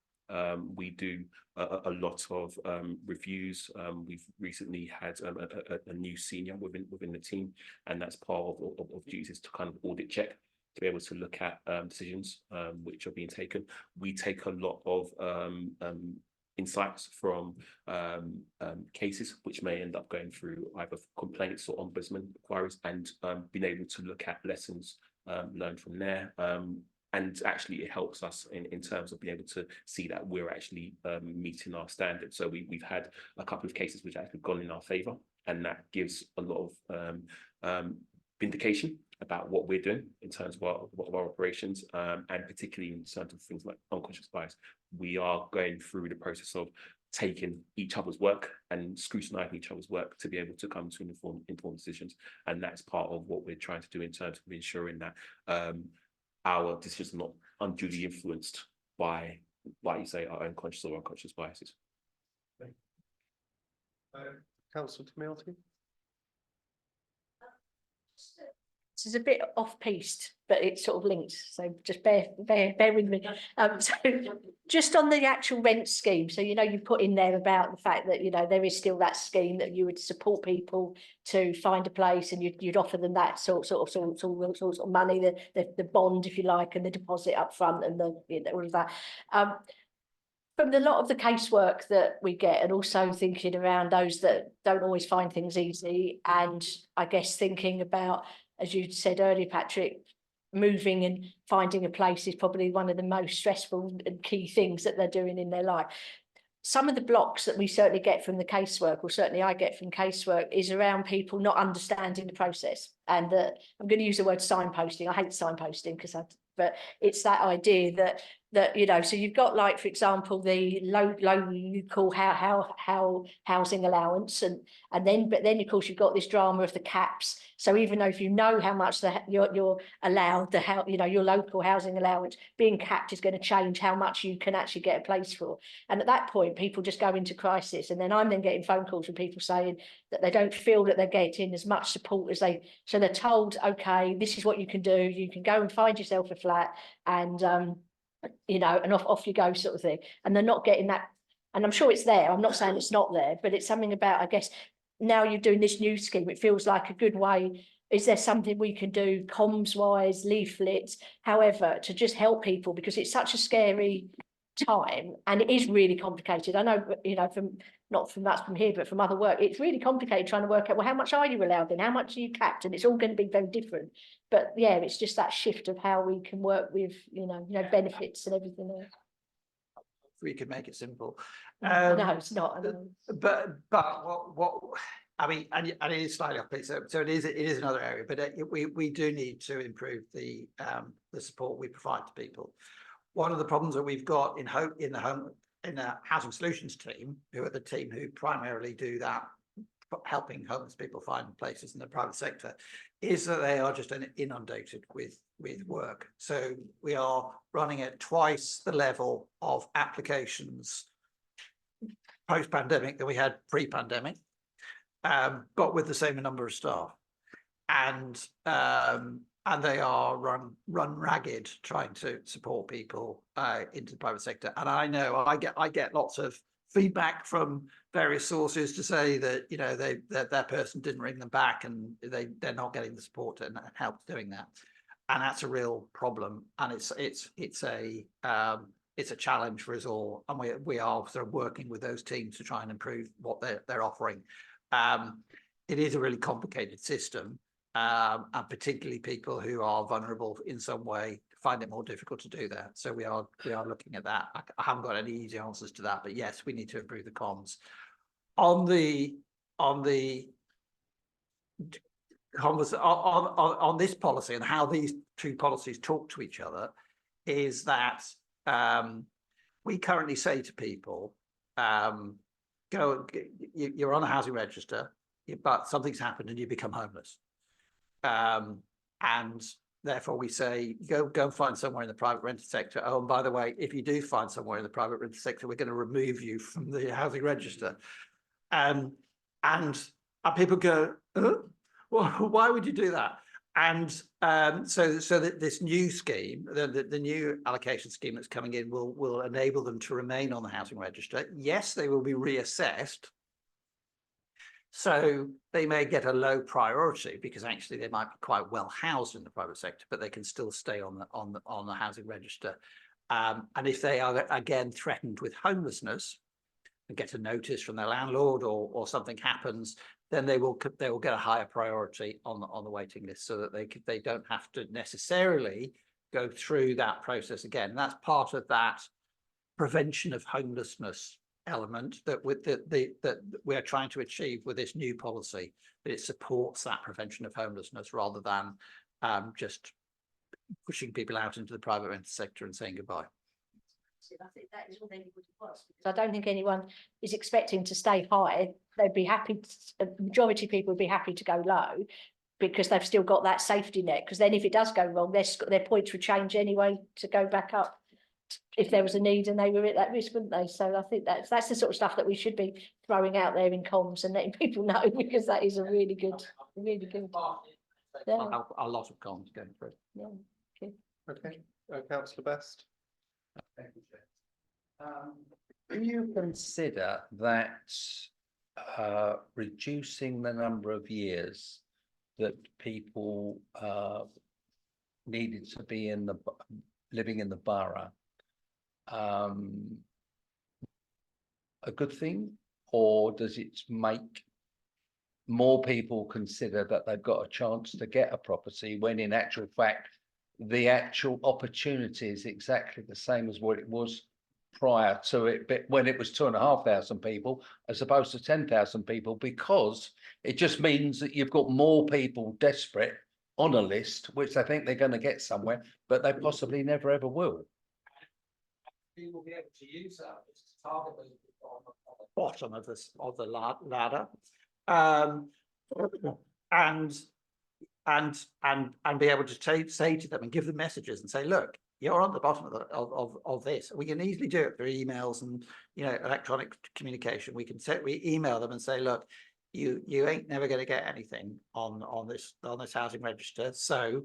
We do a lot of reviews. We've recently had a new senior within the team, and that's part of duties to kind of audit check, to be able to look at decisions which are being taken. We take a lot of insights from cases which may end up going through either complaints or ombudsman inquiries, and being able to look at lessons learned from there. And actually it helps us in terms of being able to see that we're actually meeting our standards. So we've had a couple of cases which have actually gone in our favour, and that gives a lot of vindication about what we're doing in terms of our operations, and particularly in terms of things like unconscious bias. We are going through the process of taking each other's work and scrutinizing each other's work to be able to come to informed decisions, and that's part of what we're trying to do in terms of ensuring that our decisions are not unduly influenced by, like you say, our own conscious or unconscious biases. Councillor Tamiati? This is a bit off-piste, but it's sort of linked, so just bear with me. So just on the actual rent scheme, so you put in there about the fact that there is still that scheme that you would support people to find a place, and you'd offer them that sort of money, the bond, if you like, and the deposit up front, and all of that. From the lot of the casework that we get, and also thinking around those that don't always find things easy, and I guess thinking about, as you said earlier, Patrick, moving and finding a place is probably one of the most stressful and key things that they're doing in their life. Some of the blocks that we certainly get from the casework, or certainly I get from casework, is around people not understanding the process. And I'm going to use the word signposting. I hate signposting but it's that idea that so you've got, like, for example, the local housing allowance, but then of course you've got this drama of the caps. So even though if you know how much you're allowed, your local housing allowance being capped is going to change how much you can actually get a place for. And at that point, people just go into crisis. And then I'm getting phone calls from people saying that they don't feel that they're getting as much support as so they're told, okay, this is what you can do. You can go and find yourself a flat, and and off you go, sort of thing. And they're not getting that. And I'm sure it's there. I'm not saying it's not there, but it's something about, I guess, now you're doing this new scheme, it feels like a good way. Is there something we can do comms wise, leaflets, however, to just help people, because it's such a scary time, and it is really complicated. I know, not from us from here, but from other work, it's really complicated trying to work out, well, how much are you allowed in, how much are you capped, and it's all going to be very different. But yeah, it's just that shift of how we can work with benefits and everything else. We could make it simple. No, it's not. But what I mean, and it is slightly off piece, so it is another area, but we do need to improve the support we provide to people. One of the problems that we've got in the housing solutions team, who are the team who primarily do that, helping homeless people find places in the private sector, is that they are just inundated with work. So we are running at twice the level of applications post-pandemic than we had pre-pandemic, but with the same number of staff, and they are run ragged trying to support people into the private sector. And I know I get lots of feedback from various sources to say that that person didn't ring them back, and they're not getting the support and help doing that, and that's a real problem. And it's a challenge for us all, and we are sort of working with those teams to try and improve what they're offering. It is a really complicated system, and particularly people who are vulnerable in some way find it more difficult to do that. So we are looking at that. I haven't got any easy answers to that, but yes, we need to improve the comms on this policy, and how these two policies talk to each other. Is that we currently say to people, you're on a housing register, but something's happened and you become homeless. And therefore we say, go and find somewhere in the private rented sector. Oh, and by the way, if you do find somewhere in the private rented sector, we're going to remove you from the housing register. And people go, well, why would you do that? And so that this new scheme, the new allocation scheme that's coming in will enable them to remain on the housing register. Yes, they will be reassessed. So they may get a low priority because actually they might be quite well housed in the private sector, but they can still stay on the housing register. And if they are again threatened with homelessness and get a notice from their landlord or something happens, then they will get a higher priority on the waiting list, so that they don't have to necessarily go through that process again. And that's part of that prevention of homelessness element that we are trying to achieve with this new policy, that it supports that prevention of homelessness rather than just pushing people out into the private rented sector and saying goodbye. I think that is what anybody wants. I don't think anyone is expecting to stay high. They'd be happy, a majority of people would be happy to go low because they've still got that safety net, because then if it does go wrong, their points would change anyway to go back up if there was a need and they were at that risk, wouldn't they? So I think that's the sort of stuff that we should be throwing out there in comms and letting people know, because that is a really good. Yeah. A lot of comms going through. Yeah. Okay, Councillor Best. Do you consider that reducing the number of years that people needed to be living in the borough a good thing, or does it make more people consider that they've got a chance to get a property, when in actual fact the actual opportunity is exactly the same as what it was prior to it, but when it was 2,500 people as opposed to 10,000 people, because it just means that you've got more people desperate on a list, which they think they're going to get somewhere, but they possibly never ever will. You will be able to use that to target those people on the bottom of the ladder, and be able to say to them and give them messages and say, look, you're on the bottom of this. We can easily do it through emails and electronic communication. We email them and say, look, you ain't never going to get anything on this housing register. So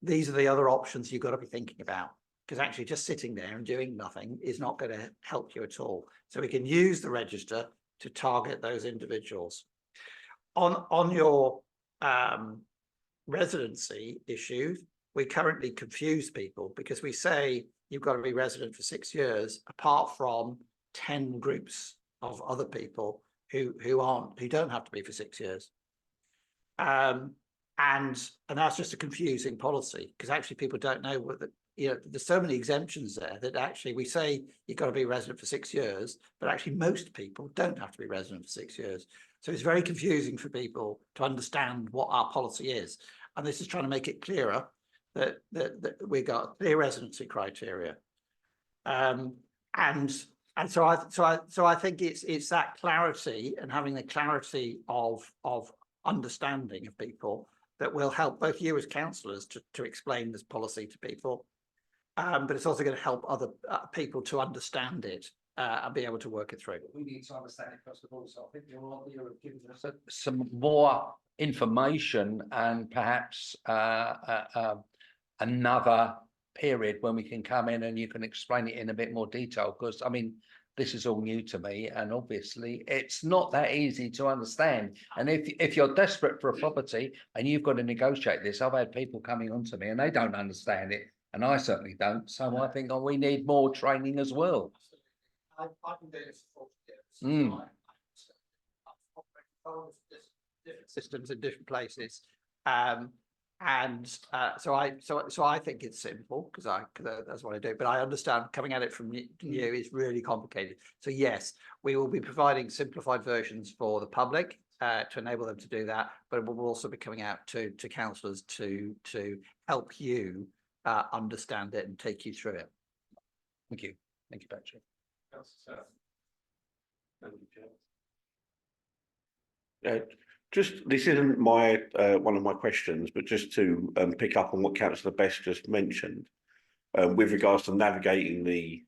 these are the other options you've got to be thinking about, because actually just sitting there and doing nothing is not going to help you at all. So we can use the register to target those individuals. On your residency issues, we currently confuse people because we say you've got to be resident for 6 years, apart from 10 groups of other people who don't have to be for 6 years. And that's just a confusing policy, because actually people don't know what there's so many exemptions there that actually we say you've got to be resident for 6 years, but actually most people don't have to be resident for 6 years. So it's very confusing for people to understand what our policy is. And this is trying to make it clearer that we got clear residency criteria. And so I think it's that clarity and having the clarity of understanding of people that will help both you as councillors to explain this policy to people, but it's also going to help other people to understand it and be able to work it through. We need to understand it first of all, so I think you're giving us some more information and perhaps another period when we can come in and you can explain it in a bit more detail, because I mean this is all new to me and obviously it's not that easy to understand. And if you're desperate for a property and you've got to negotiate this, I've had people coming on to me and they don't understand it, and I certainly don't. So I think we need more training as well. I've been doing this for 40 years. Different systems in different places, so I think it's simple because that's what I do. But I understand coming at it from you is really complicated. So yes, we will be providing simplified versions for the public to enable them to do that. But we'll also be coming out to councillors to help you understand it and take you through it. Thank you, Patrick. Just, this isn't my, one of my questions, but just to pick up on what Councillor Best just mentioned, with regards to navigating the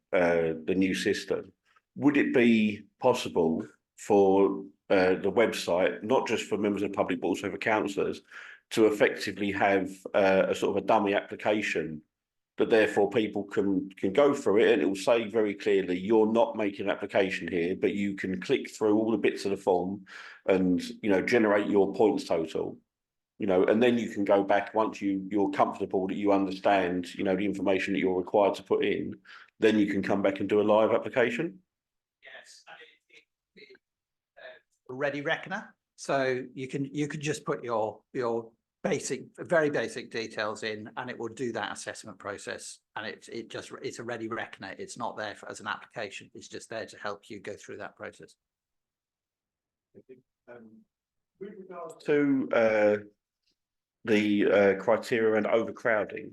new system, would it be possible for the website, not just for members of the public, but also for councillors, to effectively have a sort of a dummy application that therefore people can go through it, and it will say very clearly, you're not making an application here, but you can click through all the bits of the form and, you know, generate your points total, you know, and then you can go back once you're comfortable that you understand, you know, the information that you're required to put in, then you can come back and do a live application. Yes, and a ready reckoner. So you could just put your very basic details in, and it will do that assessment process. And it's a ready reckoner. It's not there as an application. It's just there to help you go through that process. With regards to the criteria around overcrowding,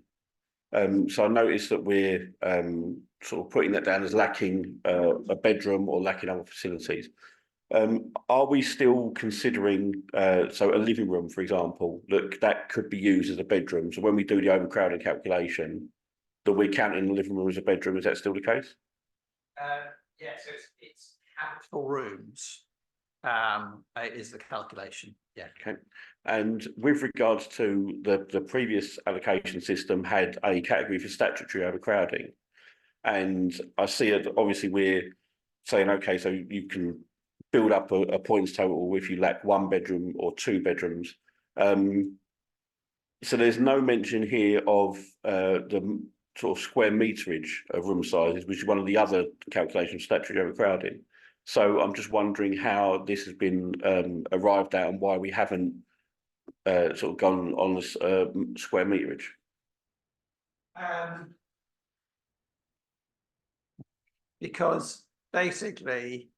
so I noticed that we're sort of putting that down as lacking a bedroom or lacking other facilities. Are we still considering, so a living room, for example, that could be used as a bedroom? So when we do the overcrowding calculation, that we're counting the living room as a bedroom, is that still the case? Yeah, so it's habitable rooms is the calculation. Yeah. Okay. And with regards to the previous allocation system had a category for statutory overcrowding. And I see it, obviously we're saying, okay, so you can build up a points total if you lack 1 bedroom or 2 bedrooms. So there's no mention here of the sort of square meterage of room sizes, which is one of the other calculations of statutory overcrowding. So I'm just wondering how this has been arrived at and why we haven't sort of gone on this square meterage. Because basically,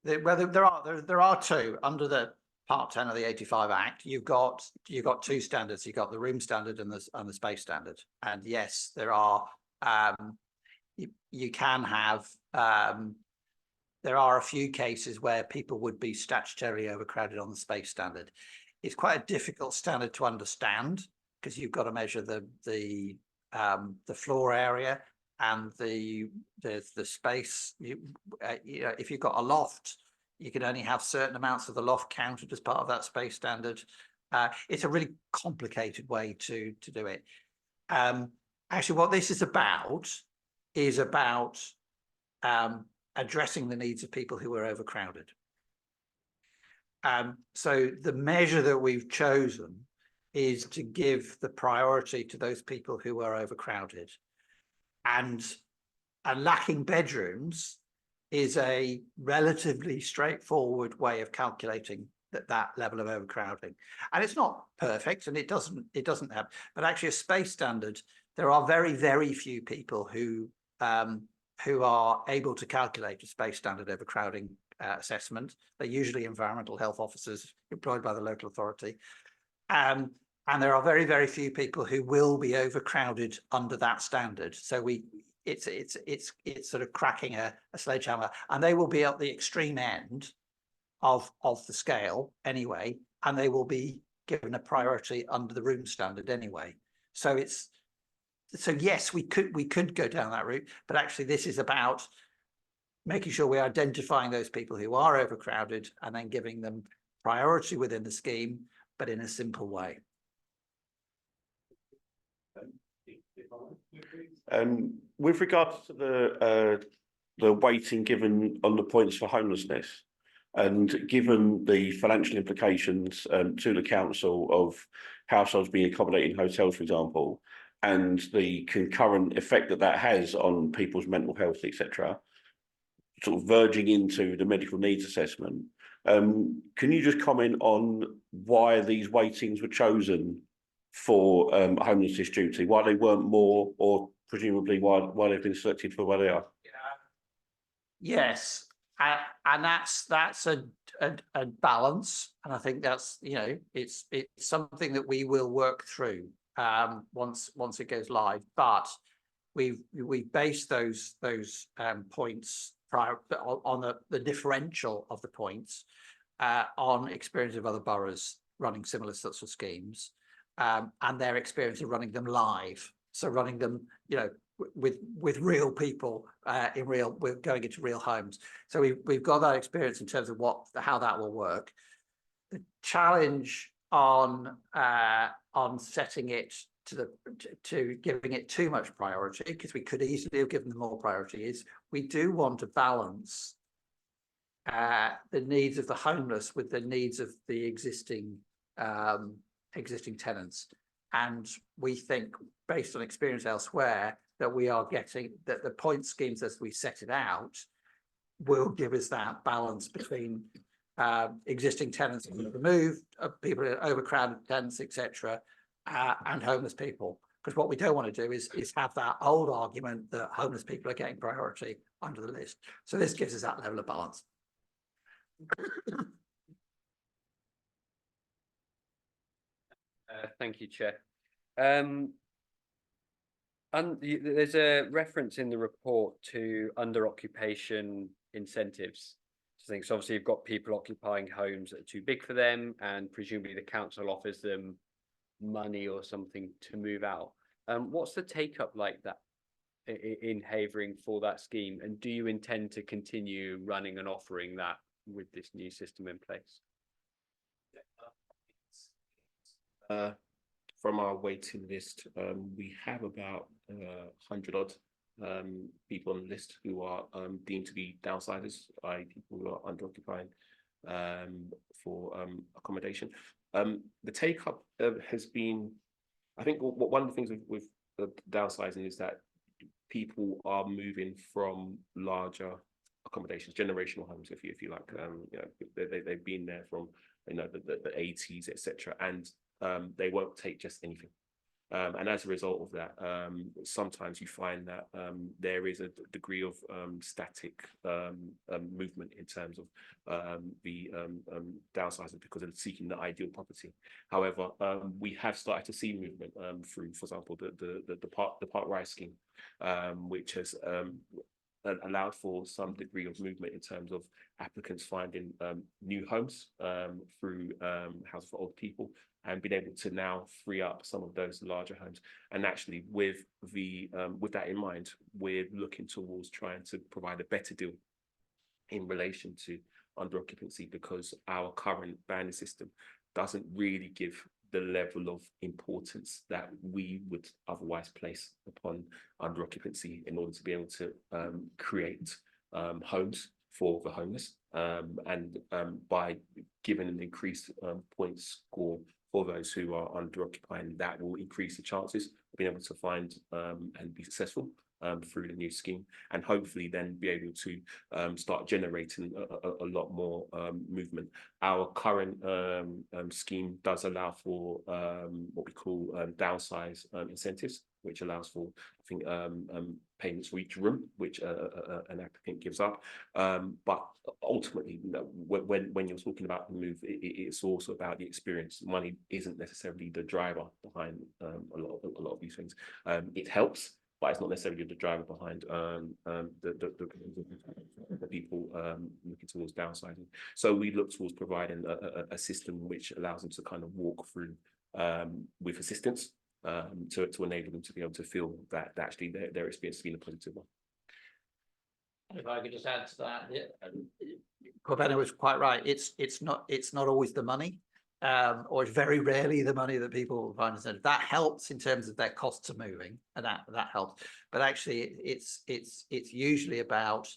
there are two under the Part 10 of the 85 Act. You've got 2 standards. You've got the room standard and the space standard. And yes, there are you can have there are a few cases where people would be statutorily overcrowded on the space standard. It's quite a difficult standard to understand because you've got to measure the floor area and the space. You know, if you've got a loft, you can only have certain amounts of the loft counted as part of that space standard. It's a really complicated way to do it. Actually, what this is about addressing the needs of people who are overcrowded. So the measure that we've chosen is to give the priority to those people who are overcrowded. And lacking bedrooms is a relatively straightforward way of calculating that level of overcrowding. And it's not perfect, and it doesn't have, but actually a space standard, there are very, very few people who are able to calculate a space standard overcrowding assessment. They're usually environmental health officers employed by the local authority. And there are very, very few people who will be overcrowded under that standard. So it's sort of cracking a sledgehammer, and they will be at the extreme end of the scale anyway, and they will be given a priority under the room standard anyway. So yes, we could go down that route, but actually this is about making sure we're identifying those people who are overcrowded and then giving them priority within the scheme, but in a simple way. With regards to the weighting given on the points for homelessness, and given the financial implications to the council of households being accommodated in hotels, for example, and the concurrent effect that has on people's mental health, etc., sort of verging into the medical needs assessment, can you just comment on why these weightings were chosen for homelessness duty, why they weren't more, or presumably why they've been selected for where they are? Yes, and that's a balance, and I think that's, you know, it's something that we will work through once it goes live. But we base those points prior on the differential of the points on experience of other boroughs running similar sorts of schemes, and their experience of running them live. So running them, you know, with real people we're going into real homes. So we've got that experience in terms of how that will work. The challenge on setting it to giving it too much priority, because we could easily have given them more priority, is we do want to balance the needs of the homeless with the needs of the existing tenants. And we think, based on experience elsewhere, that we are getting that the point schemes as we set it out will give us that balance between existing tenants removed, people in overcrowded tenants, etc., and homeless people. Because what we don't want to do is have that old argument that homeless people are getting priority under the list. So this gives us that level of balance. Thank you, Chair. There's a reference in the report to under occupation incentives. So obviously you've got people occupying homes that are too big for them, and presumably the council offers them money or something to move out. What's the take up like that in Havering for that scheme, and do you intend to continue running and offering that with this new system in place? From our waiting list, we have about 100 odd people on the list who are deemed to be downsizers, i.e. people who are under occupying for accommodation. The take up has been, I think one of the things with downsizing is that people are moving from larger accommodations, generational homes, if you like. You know, they've been there from, you know, the 80s, etc., and they won't take just anything. And as a result of that, sometimes you find that there is a degree of static movement in terms of the downsizing, because of seeking the ideal property. However, we have started to see movement through, for example, the Park Rise scheme, which has allowed for some degree of movement in terms of applicants finding new homes through Houses for Old People, and being able to now free up some of those larger homes. And actually, with that in mind, we're looking towards trying to provide a better deal in relation to under occupancy, because our current banding system doesn't really give the level of importance that we would otherwise place upon under occupancy in order to be able to create homes for the homeless, and by giving an increased point score for those who are under occupying, that will increase the chances of being able to find and be successful through the new scheme, and hopefully then be able to start generating a lot more movement. Our current scheme does allow for what we call downsize incentives, which allows for, I think, payments for each room, which an applicant gives up. But ultimately, you know, when you're talking about the move, it's also about the experience. Money isn't necessarily the driver behind a lot of these things. It helps, but it's not necessarily the driver behind the people looking towards downsizing. So we look towards providing a system which allows them to kind of walk through with assistance to enable them to be able to feel that actually their experience has been a positive one. If I could just add to that, Corbenna was quite right. It's not always the money, or it's very rarely the money that people find. That helps in terms of their costs of moving, and that helps. But actually, it's usually about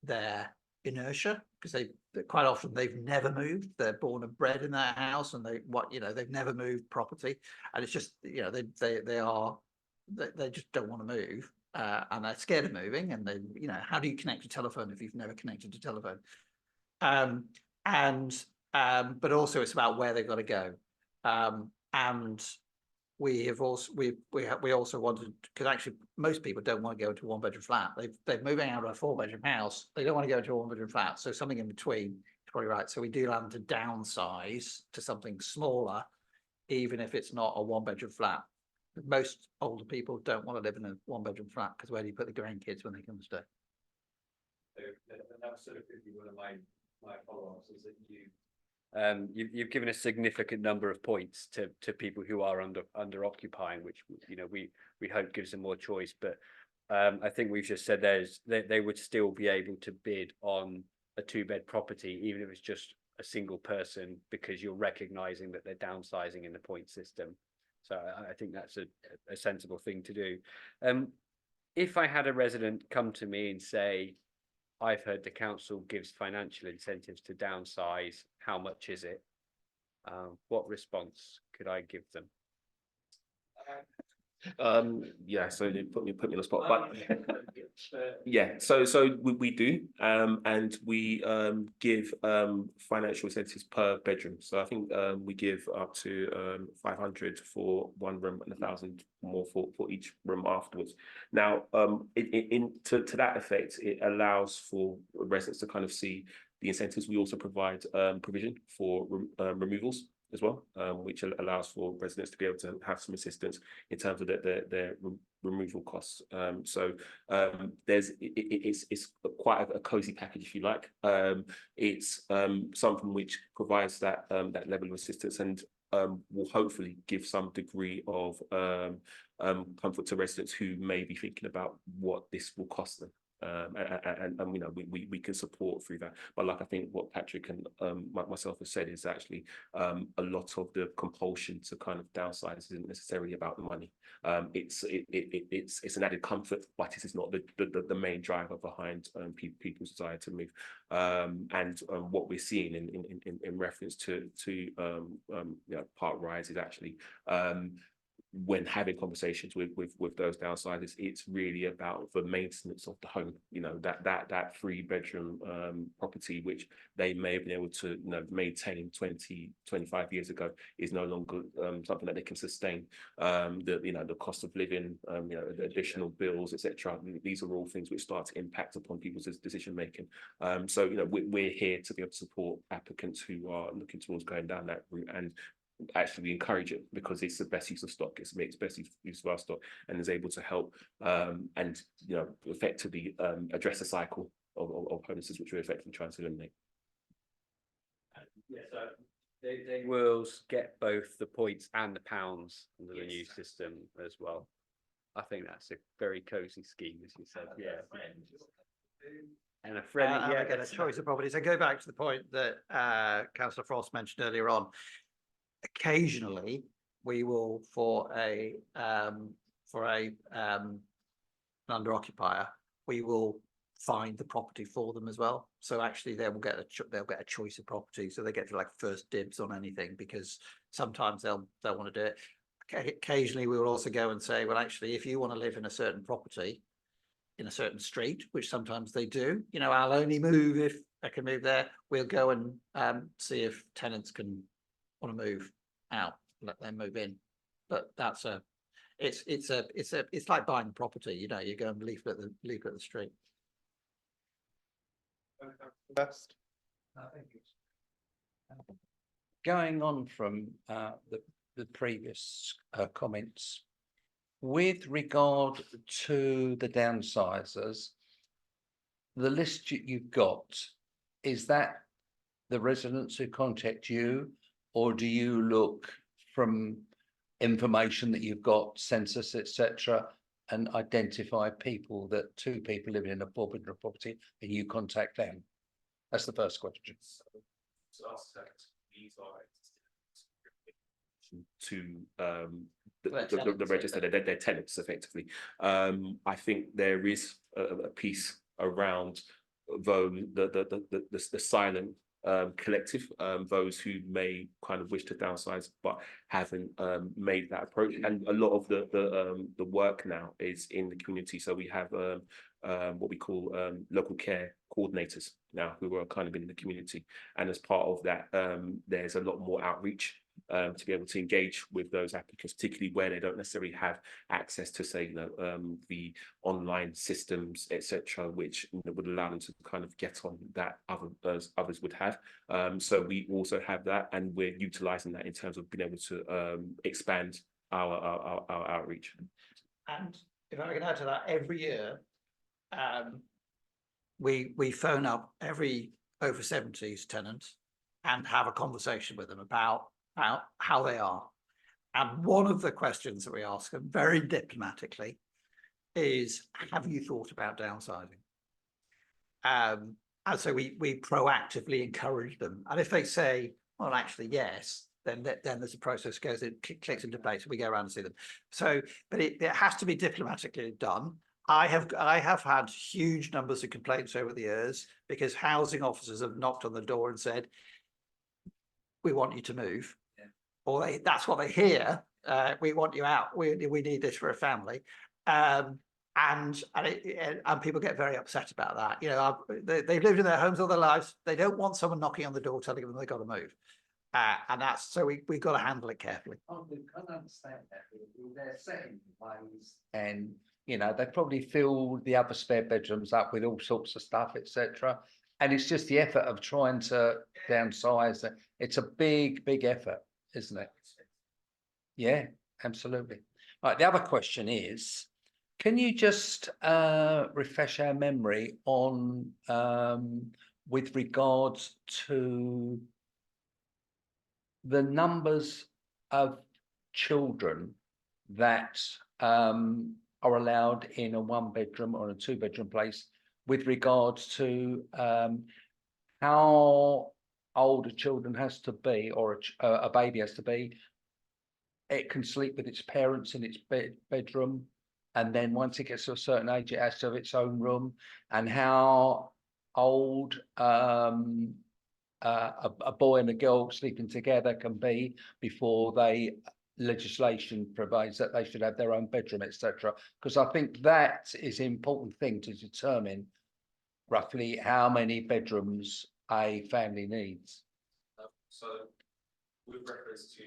their inertia, because quite often they've never moved. They're born and bred in that house, and they've never moved property, and it's just, you know, they just don't want to move, and they're scared of moving. And they, you know, how do you connect to telephone if you've never connected to telephone? But also it's about where they've got to go, and we also wanted, because actually most people don't want to go into a 1-bedroom flat. They're moving out of a 4-bedroom house. They don't want to go into a 1-bedroom flat. So something in between is probably right. So we do allow them to downsize to something smaller, even if it's not a 1-bedroom flat. Most older people don't want to live in a 1-bedroom flat, because where do you put the grandkids when they come to stay? That was sort of one of my my follow-ups is that you've given a significant number of points to people who are under occupying, which we hope gives them more choice. But I think we've just said they would still be able to bid on a 2-bed property, even if it's just a single person, because you're recognizing that they're downsizing in the point system. So I think that's a sensible thing to do. If I had a resident come to me and say, I've heard the council gives financial incentives to downsize, how much is it? What response could I give them? Yeah, so you put me on the spot, but yeah, so we do, and we give financial incentives per bedroom. So I think we give up to 500 for one room and 1,000 more for each room afterwards. Now, to that effect, it allows for residents to kind of see the incentives. We also provide provision for removals as well, which allows for residents to be able to have some assistance in terms of their removal costs. So it's quite a cozy package, if you like. It's something which provides that level of assistance and will hopefully give some degree of comfort to residents who may be thinking about what this will cost them. And we can support through that, but like I think what Patrick and myself have said is actually a lot of the compulsion to kind of downsize isn't necessarily about the money. It's an added comfort, but it is not the main driver behind people's desire to move. And what we're seeing in reference to part rise is actually when having conversations with those downsizers, it's really about the maintenance of the home. That 3-bedroom property which they may have been able to maintain 20-25 years ago is no longer something that they can sustain. The cost of living, the additional bills, etc. These are all things which start to impact upon people's decision making. So we're here to be able to support applicants who are looking towards going down that route, and actually we encourage it because it's the best use of stock. It makes best use of our stock and is able to help and effectively address the cycle of homelessness which we're effectively trying to eliminate. Yeah, so they will get both the points and the pounds under the new system as well. I think that's a very cozy scheme, as you said. Yeah. And a friendly, and again, a choice of properties. I go back to the point that Councillor Frost mentioned earlier on. Occasionally, we will for a under occupier, we will find the property for them as well. So actually, they'll get a choice of property, so they get to like first dibs on anything, because sometimes they'll want to do it. Occasionally, we will also go and say, well, actually, if you want to live in a certain property in a certain street, which sometimes they do, I'll only move if I can move there. We'll go and see if tenants can want to move out, let them move in. But it's like buying property, you go and leaflet the street. Best. Going on from the previous comments, with regard to the downsizers, the list you've got, is that the residents who contact you, or do you look from information that you've got, census, etc., and identify two people living in a 4-bedroom property, and you contact them? That's the first question. These are to the register, they're tenants effectively. I think there is a piece around the silent collective, those who may kind of wish to downsize but haven't made that approach, and a lot of the work now is in the community. So we have what we call local care coordinators now, who are kind of in the community, and as part of that there's a lot more outreach to be able to engage with those applicants, particularly where they don't necessarily have access to, say, the online systems, etc., which would allow them to kind of get on that others would have. So we also have that, and we're utilizing that in terms of being able to expand our outreach. And if I can add to that, every year we phone up every over 70s tenants and have a conversation with them about how they are. And one of the questions that we ask them very diplomatically is, have you thought about downsizing? And so we proactively encourage them. And if they say, well, actually, yes, then there's a process goes, it clicks into place. We go around and see them. So, but it has to be diplomatically done. I have had huge numbers of complaints over the years because housing officers have knocked on the door and said, we want you to move. Yeah. Or that's what they hear. We want you out. We need this for a family. And people get very upset about that. You know, they've lived in their homes all their lives. They don't want someone knocking on the door telling them they've got to move. And that's so we've got to handle it carefully. Oh, we can't understand that. They're setting ways, and you know they probably fill the other spare bedrooms up with all sorts of stuff, etc. And it's just the effort of trying to downsize. It's a big effort, isn't it? Yeah, absolutely. Right. The other question is, can you just refresh our memory on with regards to the numbers of children that are allowed in a 1-bedroom or a 2-bedroom place, with regards to how old a children has to be, or a baby has to be? It can sleep with its parents in its bedroom, and then once it gets to a certain age, it has to have its own room. And how old a boy and a girl sleeping together can be before legislation provides that they should have their own bedroom, etc. Because I think that is an important thing to determine roughly how many bedrooms a family needs. So with reference to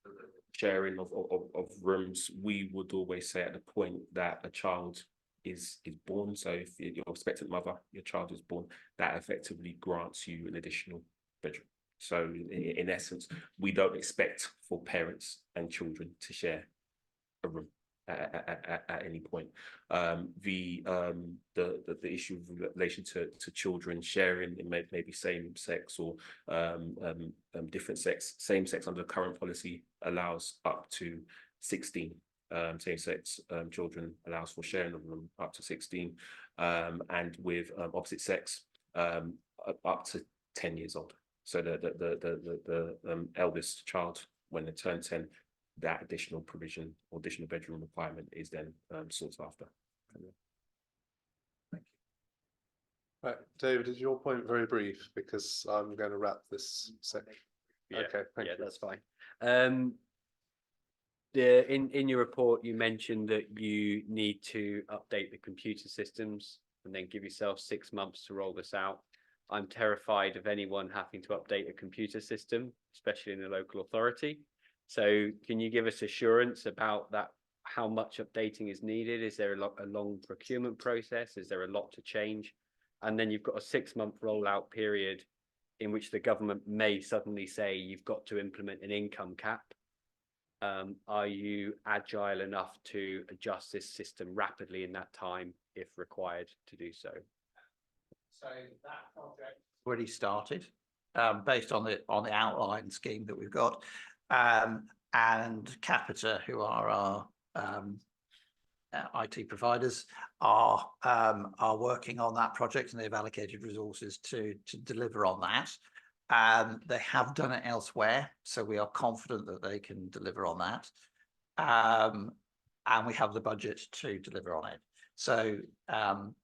the sharing of rooms, we would always say at the point that a child is born, so if you're expectant mother, your child is born, that effectively grants you an additional bedroom. So in essence, we don't expect for parents and children to share a room at any point. The issue of relation to children sharing, it may be same sex or different sex. Same sex under the current policy allows up to 16. Same sex children allows for sharing of room up to 16, and with opposite sex up to 10 years old. So the eldest child, when they turn 10, that additional provision or additional bedroom requirement is then sought after. Thank you. Right, David, is your point very brief, because I'm going to wrap this section. Yeah, okay, thank you. That's fine. In your report, you mentioned that you need to update the computer systems and then give yourself 6 months to roll this out. I'm terrified of anyone having to update a computer system, especially in a local authority. So can you give us assurance about that? How much updating is needed? Is there a long procurement process? Is there a lot to change? And then you've got a 6-month rollout period in which the government may suddenly say you've got to implement an income cap. Are you agile enough to adjust this system rapidly in that time if required to do so? So that project already started based on the outline scheme that we've got, and Capita, who are our IT providers, are working on that project, and they've allocated resources to deliver on that. They have done it elsewhere, so we are confident that they can deliver on that, and we have the budget to deliver on it. So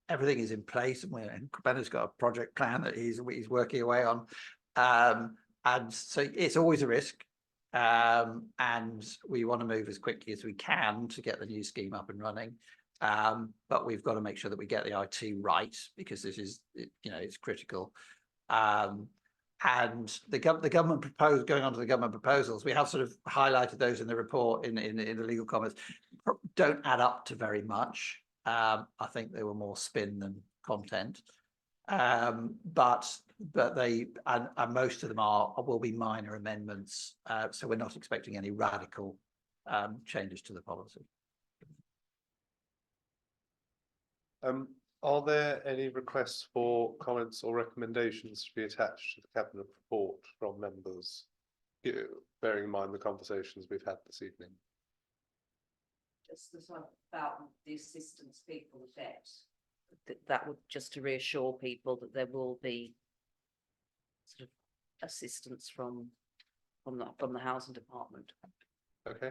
everything is in place, and Ben's got a project plan that he's working away on, and so it's always a risk, and we want to move as quickly as we can to get the new scheme up and running, but we've got to make sure that we get the IT right, because this is, it's critical. And the government proposed, going on to the government proposals, we have sort of highlighted those in the report in the legal comments, don't add up to very much. I think they were more spin than content, but they and most of them will be minor amendments, so we're not expecting any radical changes to the policy. Are there any requests for comments or recommendations to be attached to the cabinet report from members? Bearing in mind the conversations we've had this evening. Just the sort of about the assistance people get. That would just to reassure people that there will be sort of assistance from the housing department. Okay,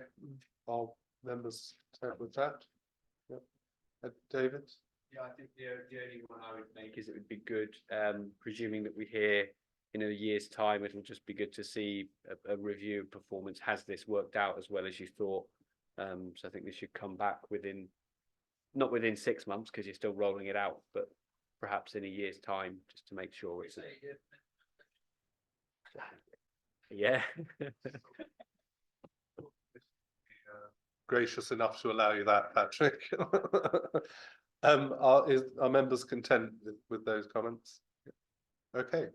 are members content with that? Yep. David? Yeah, I think the only one I would make is it would be good, presuming that we hear in a year's time, it'll just be good to see a review of performance. Has this worked out as well as you thought? So I think this should come back within, not within 6 months, because you're still rolling it out, but perhaps in a year's time, just to make sure it's. Yeah. Gracious enough to allow you that, Patrick. Are members content with those comments? Okay.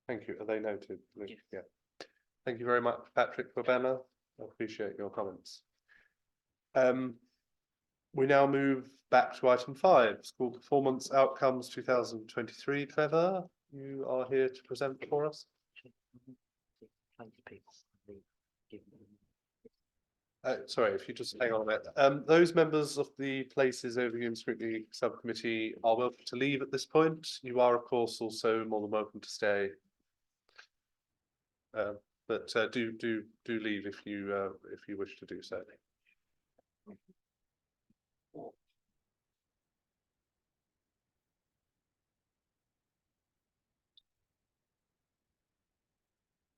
Thank you. Are they noted? Yes. Yeah. Thank you very much, Patrick Verbena. I appreciate your comments. We now move back to item 5, school performance outcomes 2023. Trevor, you are here to present for us. Sorry, if you just hang on a minute. Those members of the Places Overview and Scrutiny Subcommittee are welcome to leave at this point. You are, of course, also more than welcome to stay. But do leave if you wish to do so.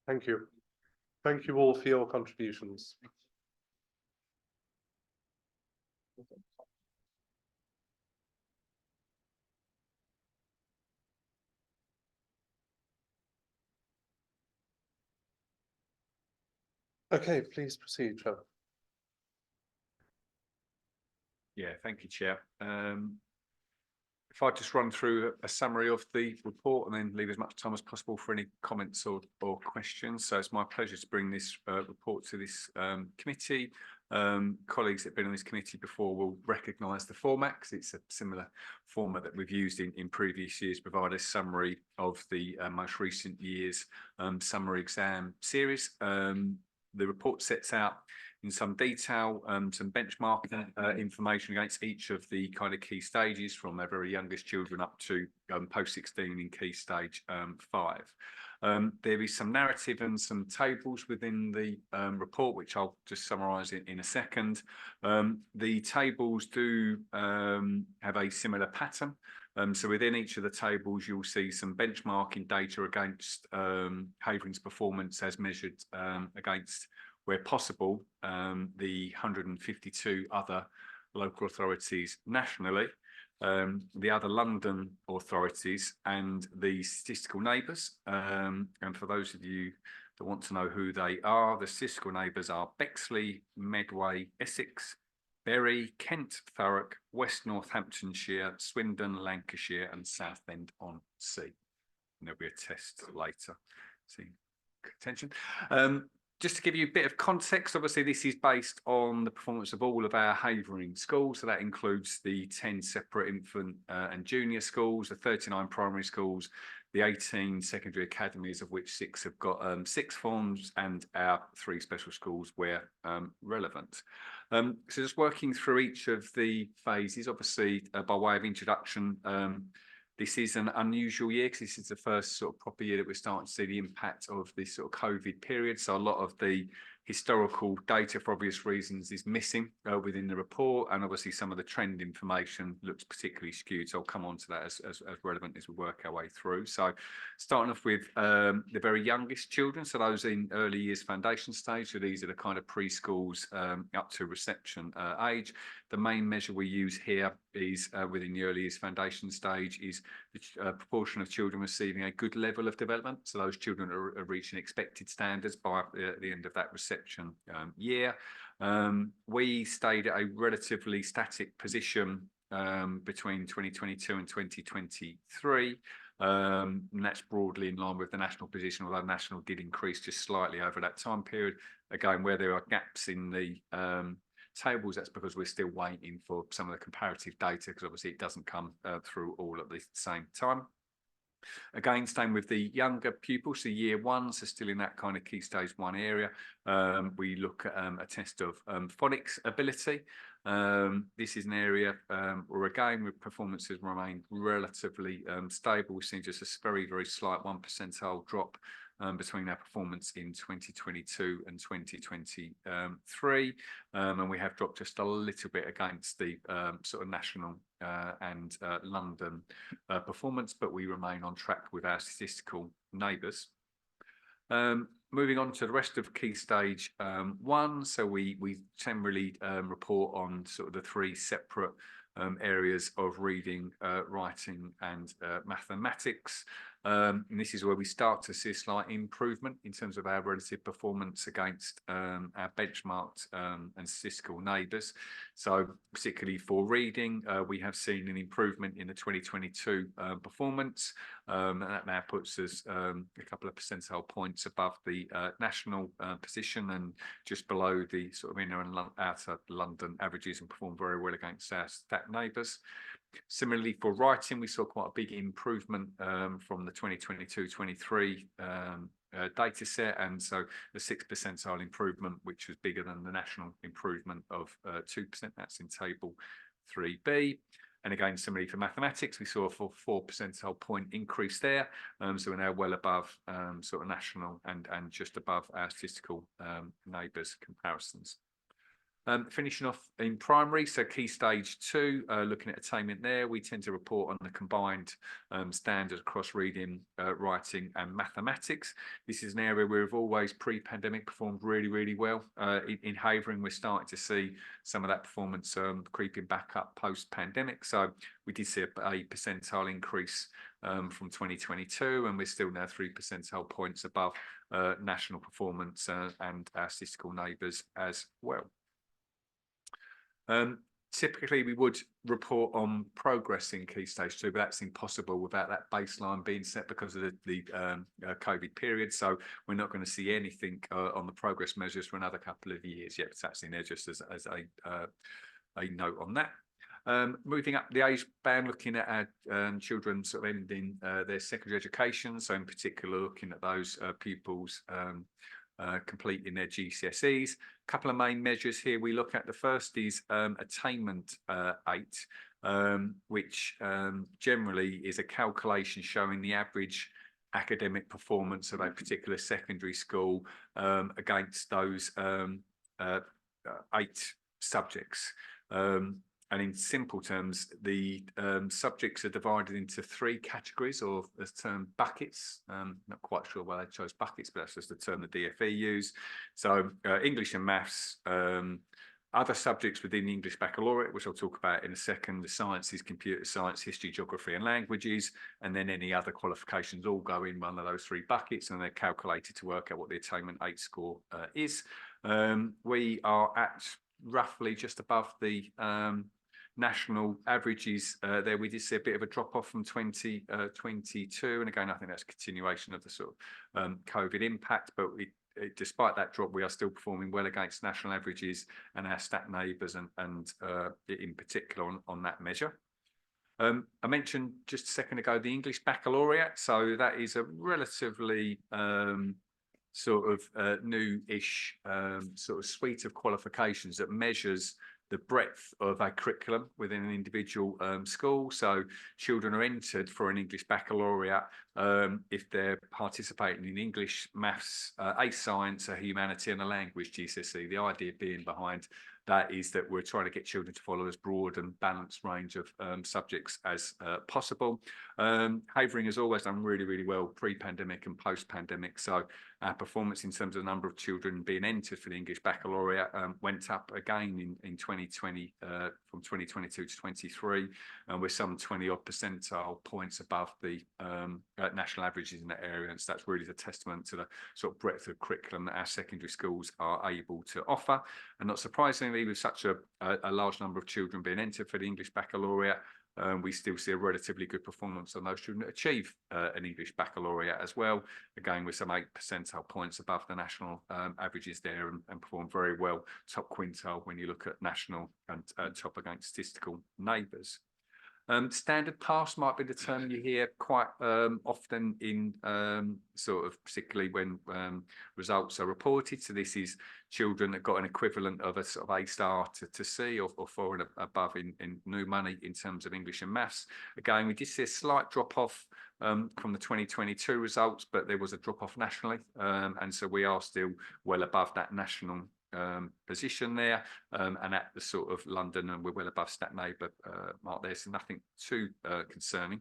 Thank you. Thank you all for your contributions. Okay, please proceed, Trevor. Yeah, thank you, Chair. If I just run through a summary of the report and then leave as much time as possible for any comments or questions. So it's my pleasure to bring this report to this committee. Colleagues that have been on this committee before will recognise the format, because it's a similar format that we've used in previous years, provide a summary of the most recent year's summary exam series. The report sets out in some detail some benchmarking information against each of the kind of key stages, from their very youngest children up to post-16 in key stage 5. There is some narrative and some tables within the report, which I'll just summarise in a second. The tables do have a similar pattern. So within each of the tables, you'll see some benchmarking data against Havering's performance as measured against, where possible, the 152 other local authorities nationally, the other London authorities, and the statistical neighbours. And for those of you that want to know who they are, the statistical neighbours are Bexley, Medway, Essex, Bury, Kent, Thurrock, West Northamptonshire, Swindon, Lancashire, and Southend-on-Sea. And there'll be a test later. See, attention. Just to give you a bit of context, obviously this is based on the performance of all of our Havering schools. So that includes the 10 separate infant and junior schools, the 39 primary schools, the 18 secondary academies, of which 6 have got 6 forms, and our 3 special schools where relevant. So just working through each of the phases, obviously by way of introduction, this is an unusual year because this is the first sort of proper year that we're starting to see the impact of this sort of COVID period. So a lot of the historical data, for obvious reasons, is missing within the report, and obviously some of the trend information looks particularly skewed. So I'll come on to that as relevant as we work our way through. So starting off with the very youngest children, so those in early years foundation stage. So these are the kind of preschools up to reception age. The main measure we use here is within the early years foundation stage is the proportion of children receiving a good level of development. So those children are reaching expected standards by the end of that reception year. We stayed at a relatively static position between 2022 and 2023. And that's broadly in line with the national position, although national did increase just slightly over that time period. Again, where there are gaps in the tables. That's because we're still waiting for some of the comparative data, because obviously it doesn't come through all at the same time. Again, staying with the younger pupils, the year ones are still in that kind of key stage 1 area. We look at a test of phonics ability. This is an area where again, with performances remain relatively stable. We've seen just a very, very slight 1 percentile drop between our performance in 2022 and 2023. And we have dropped just a little bit against the sort of national and London performance, but we remain on track with our statistical neighbours. Moving on to the rest of key stage 1, so we generally report on sort of the 3 separate areas of reading, writing and mathematics. And this is where we start to see a slight improvement in terms of our relative performance against our benchmarked and statistical neighbours. So particularly for reading, we have seen an improvement in the 2022 performance, and that now puts us a couple of percentile points above the national position and just below the sort of inner and outer London averages, and performed very well against our stat neighbours. Similarly, for writing, we saw quite a big improvement from the 2022-23 data set, and so the 6 percentile improvement, which was bigger than the national improvement of 2%. That's in table 3B. And again, similarly for mathematics, we saw a 4 percentile point increase there. So we're now well above sort of national and just above our statistical neighbours comparisons. Finishing off in primary, so key stage 2, looking at attainment there, we tend to report on the combined standards across reading, writing and mathematics. This is an area where we've always pre-pandemic performed really, really well. In Havering, we're starting to see some of that performance creeping back up post-pandemic. So we did see a percentile increase from 2022, and we're still now 3 percentile points above national performance and our statistical neighbours as well. Typically, we would report on progress in key stage 2, but that's impossible without that baseline being set because of the COVID period. So we're not going to see anything on the progress measures for another couple of years yet. It's actually in there just as a note on that. Moving up the age band, looking at our children sort of ending their secondary education. So in particular, looking at those pupils completing their GCSEs. A couple of main measures here we look at. The first is attainment 8, which generally is a calculation showing the average academic performance of a particular secondary school against those 8 subjects. And in simple terms, the subjects are divided into 3 categories, or the term buckets. Not quite sure why they chose buckets, but that's just the term the DfE use. So English and maths, other subjects within the English Baccalaureate, which I'll talk about in a second, the sciences, computer science, history, geography and languages, and then any other qualifications all go in one of those 3 buckets, and they're calculated to work out what the attainment 8 score is. We are at roughly just above the national averages there. We did see a bit of a drop off from 2022, and again I think that's a continuation of the sort of COVID impact, but despite that drop, we are still performing well against national averages and our stat neighbours, and in particular on that measure. I mentioned just a second ago the English Baccalaureate, so that is a relatively sort of new-ish sort of suite of qualifications that measures the breadth of a curriculum within an individual school. So children are entered for an English Baccalaureate if they're participating in English, maths, a science, a humanity and a language GCSE. The idea being behind that is that we're trying to get children to follow as broad and balanced range of subjects as possible. Havering has always done really, really well pre-pandemic and post-pandemic. So our performance in terms of the number of children being entered for the English Baccalaureate went up again in 2020 from 2022 to 23, and we're some 20 odd percentile points above the national averages in that area. And so that's really a testament to the sort of breadth of curriculum that our secondary schools are able to offer. And not surprisingly, with such a large number of children being entered for the English Baccalaureate, we still see a relatively good performance on those students that achieve an English baccalaureate as well. Again, with some 8 percentile points above the national averages there, and perform very well, top quintile when you look at national and top against statistical neighbours. Standard pass might be the term you hear quite often in sort of, particularly when results are reported. So this is children that got an equivalent of a sort of A star to C, or 4 and above in new money in terms of English and maths. Again, we did see a slight drop off from the 2022 results, but there was a drop off nationally, and so we are still well above that national position there, and at the sort of London, and we're well above stat neighbour mark there, so nothing too concerning.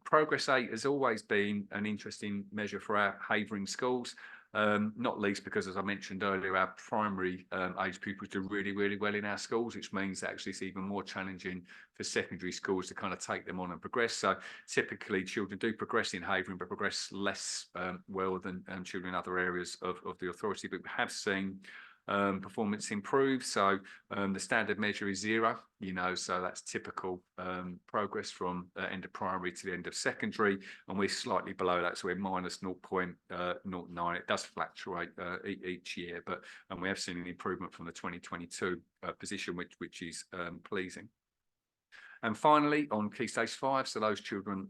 Progress 8 has always been an interesting measure for our Havering schools, not least because, as I mentioned earlier, our primary age pupils do really well in our schools, which means that actually it's even more challenging for secondary schools to kind of take them on and progress. So typically children do progress in Havering, but progress less well than children in other areas of the authority. But we have seen performance improve. So the standard measure is 0, you know, so that's typical progress from end of primary to the end of secondary, and we're slightly below that, so we're minus 0.09. It does fluctuate each year, but we have seen an improvement from the 2022 position, which is pleasing. And finally, on Key Stage 5, so those children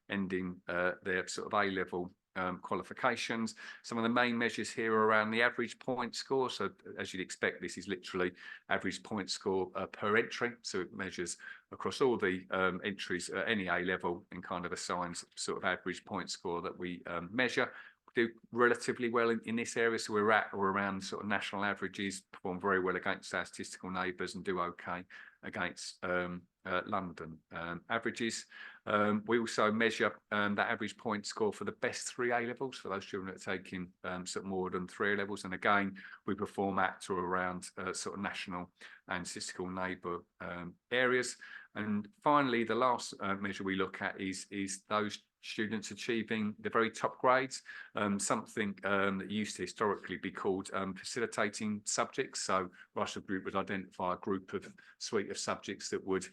ending their sort of A-level qualifications. Some of the main measures here are around the average point score. So as you'd expect, this is literally average point score per entry. So it measures across all the entries at any A level, and kind of assigns sort of average point score that we measure. We do relatively well in this area, so we're at or around sort of national averages, perform very well against our statistical neighbours, and do okay against London averages. We also measure that average point score for the best 3 A levels, for those children that are taking sort of more than 3 A levels, and again we perform at or around sort of national and statistical neighbour areas. And finally, the last measure we look at is those students achieving the very top grades, something that used to historically be called facilitating subjects. So Russell Group would identify a group of suite of subjects that would,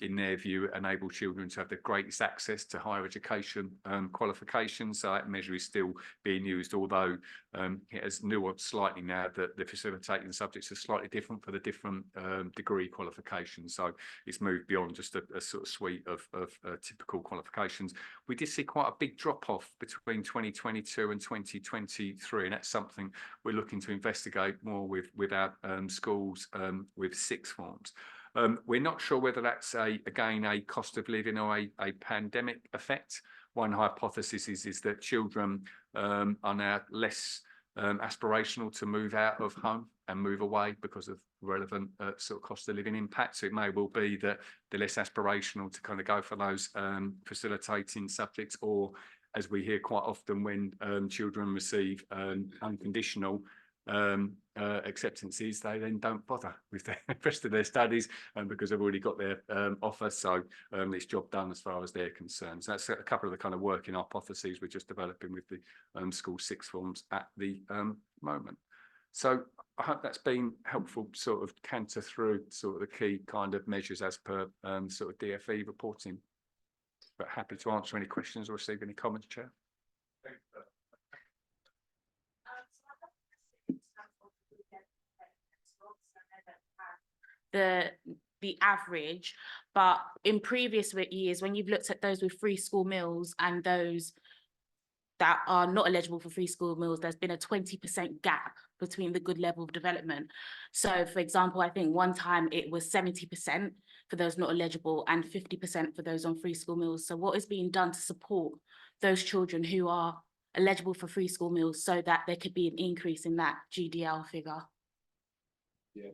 in their view, enable children to have the greatest access to higher education qualifications. So that measure is still being used, although it has nuanced slightly now that the facilitating subjects are slightly different for the different degree qualifications. So it's moved beyond just a sort of suite of typical qualifications. We did see quite a big drop off between 2022 and 2023, and that's something we're looking to investigate more with our schools with sixth forms. We're not sure whether that's again a cost of living or a pandemic effect. One hypothesis is that children are now less aspirational to move out of home and move away because of relevant sort of cost of living impact. So it may well be that they're less aspirational to kind of go for those facilitating subjects, or, as we hear quite often, when children receive unconditional acceptances, they then don't bother with the rest of their studies because they've already got their offer, so it's job done as far as they're concerned. So that's a couple of the kind of working hypotheses we're just developing with the school sixth forms at the moment. So I hope that's been helpful, sort of canter through sort of the key kind of measures as per sort of DFE reporting. But happy to answer any questions or receive any comments, Chair. The average, but in previous years, when you've looked at those with free school meals and those that are not eligible for free school meals, there's been a 20% gap between the good level of development. So for example, I think one time it was 70% for those not eligible and 50% for those on free school meals. So what is being done to support those children who are eligible for free school meals so that there could be an increase in that GDL figure? Yeah,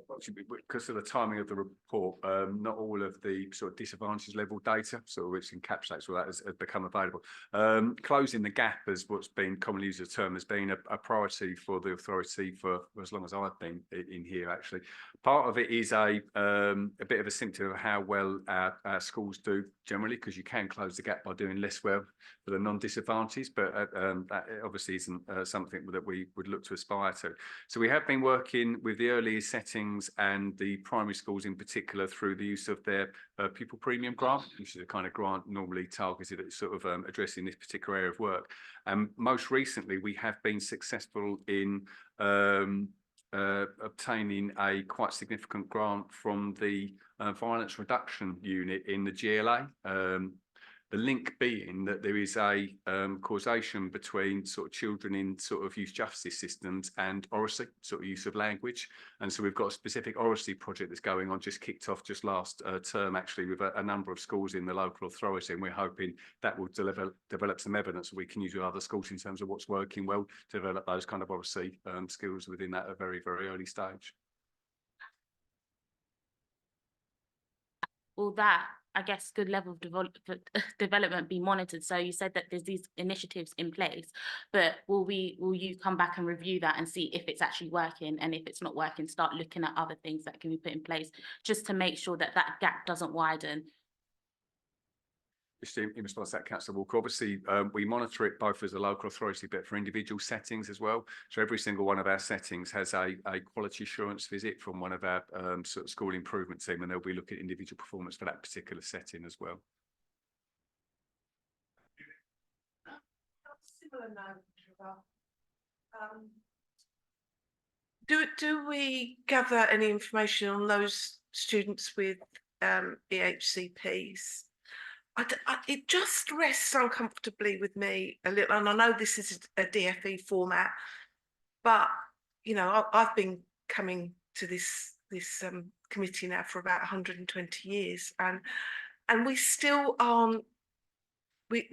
because of the timing of the report, not all of the sort of disadvantage level data, sort of which encapsulates all that, has become available. Closing the gap, as what's been commonly used as a term, has been a priority for the authority for as long as I've been in here, actually. Part of it is a bit of a symptom of how well our schools do generally, because you can close the gap by doing less well for the non-disadvantaged, but that obviously isn't something that we would look to aspire to. So we have been working with the early setting settings and the primary schools in particular through the use of their pupil premium grant, which is a kind of grant normally targeted at sort of addressing this particular area of work. And most recently, we have been successful in obtaining a quite significant grant from the violence reduction unit in the GLA. The link being that there is a causation between sort of children in sort of youth justice systems and oracy, sort of use of language. And so we've got a specific oracy project that's going on, just kicked off just last term, actually, with a number of schools in the local authority. And we're hoping that will develop some evidence that we can use with other schools in terms of what's working well, to develop those kind of oracy skills within that at a very, very early stage. Will that, I guess, good level of development be monitored? So you said that there's these initiatives in place, but will you come back and review that and see if it's actually working, and if it's not working, start looking at other things that can be put in place just to make sure that that gap doesn't widen? Just in response to that, Councillor Walker, obviously we monitor it both as a local authority, but for individual settings as well. So every single one of our settings has a quality assurance visit from one of our sort of school improvement team, and they'll be looking at individual performance for that particular setting as well. Similar note, do we gather any information on those students with EHCPs? It just rests uncomfortably with me a little, and I know this is a DFE format, but you know, I've been coming to this committee now for about 120 years, and we still aren't. We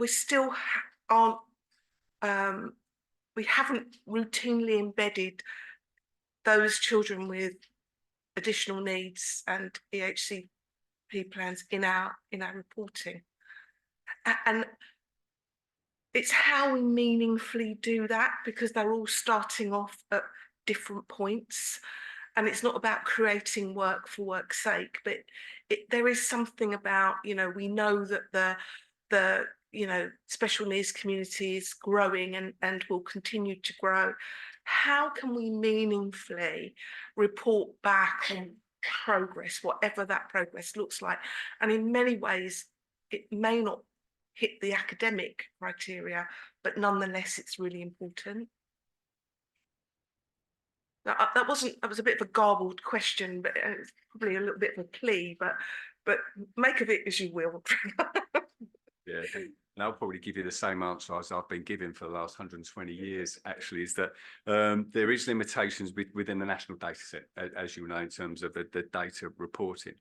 haven't routinely embedded those children with additional needs and EHCP plans in our reporting. And it's how we meaningfully do that, because they're all starting off at different points, and it's not about creating work for work's sake, but there is something about, you know, we know that the you know, special needs community is growing and will continue to grow. How can we meaningfully report back on progress, whatever that progress looks like? And in many ways, it may not hit the academic criteria, but nonetheless, it's really important. That was a bit of a garbled question, but it's probably a little bit of a plea, but make of it as you will. Yeah, and I'll probably give you the same answer as I've been giving for the last 120 years, actually, is that there is limitations within the national data set, as you know, in terms of the data reporting.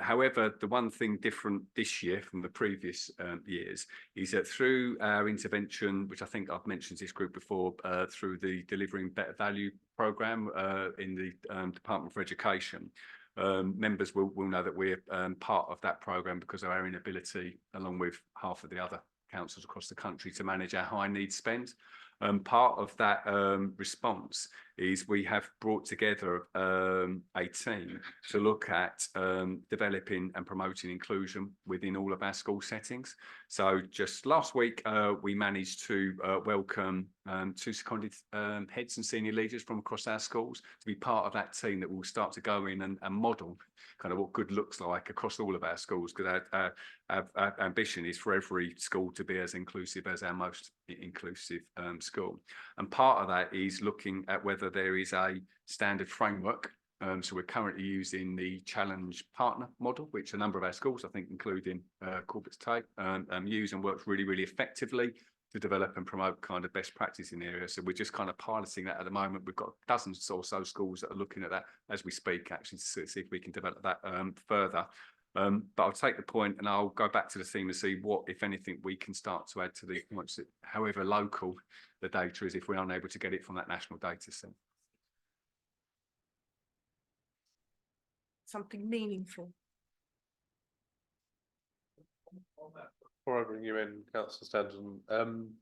However, the one thing different this year from the previous years is that through our intervention, which I think I've mentioned this group before, through the Delivering Better Value programme in the Department for Education, members will know that we're part of that programme because of our inability, along with half of the other councils across the country, to manage our high needs spend. Part of that response is we have brought together a team to look at developing and promoting inclusion within all of our school settings. So just last week, we managed to welcome 2 seconded heads and senior leaders from across our schools to be part of that team that will start to go in and model kind of what good looks like across all of our schools, because our ambition is for every school to be as inclusive as our most inclusive school. And part of that is looking at whether there is a standard framework. So we're currently using the challenge partner model, which a number of our schools, I think, including Corbett's Take, use and works really, really effectively to develop and promote kind of best practice in the area. So we're just kind of piloting that at the moment. We've got dozens or so schools that are looking at that as we speak, actually, to see if we can develop that further. But I'll take the point and I'll go back to the theme and see what, if anything, we can start to add to the points, that however local the data is, if we're unable to get it from that national data set. Something meaningful. Before I bring you in, Councillor Standen,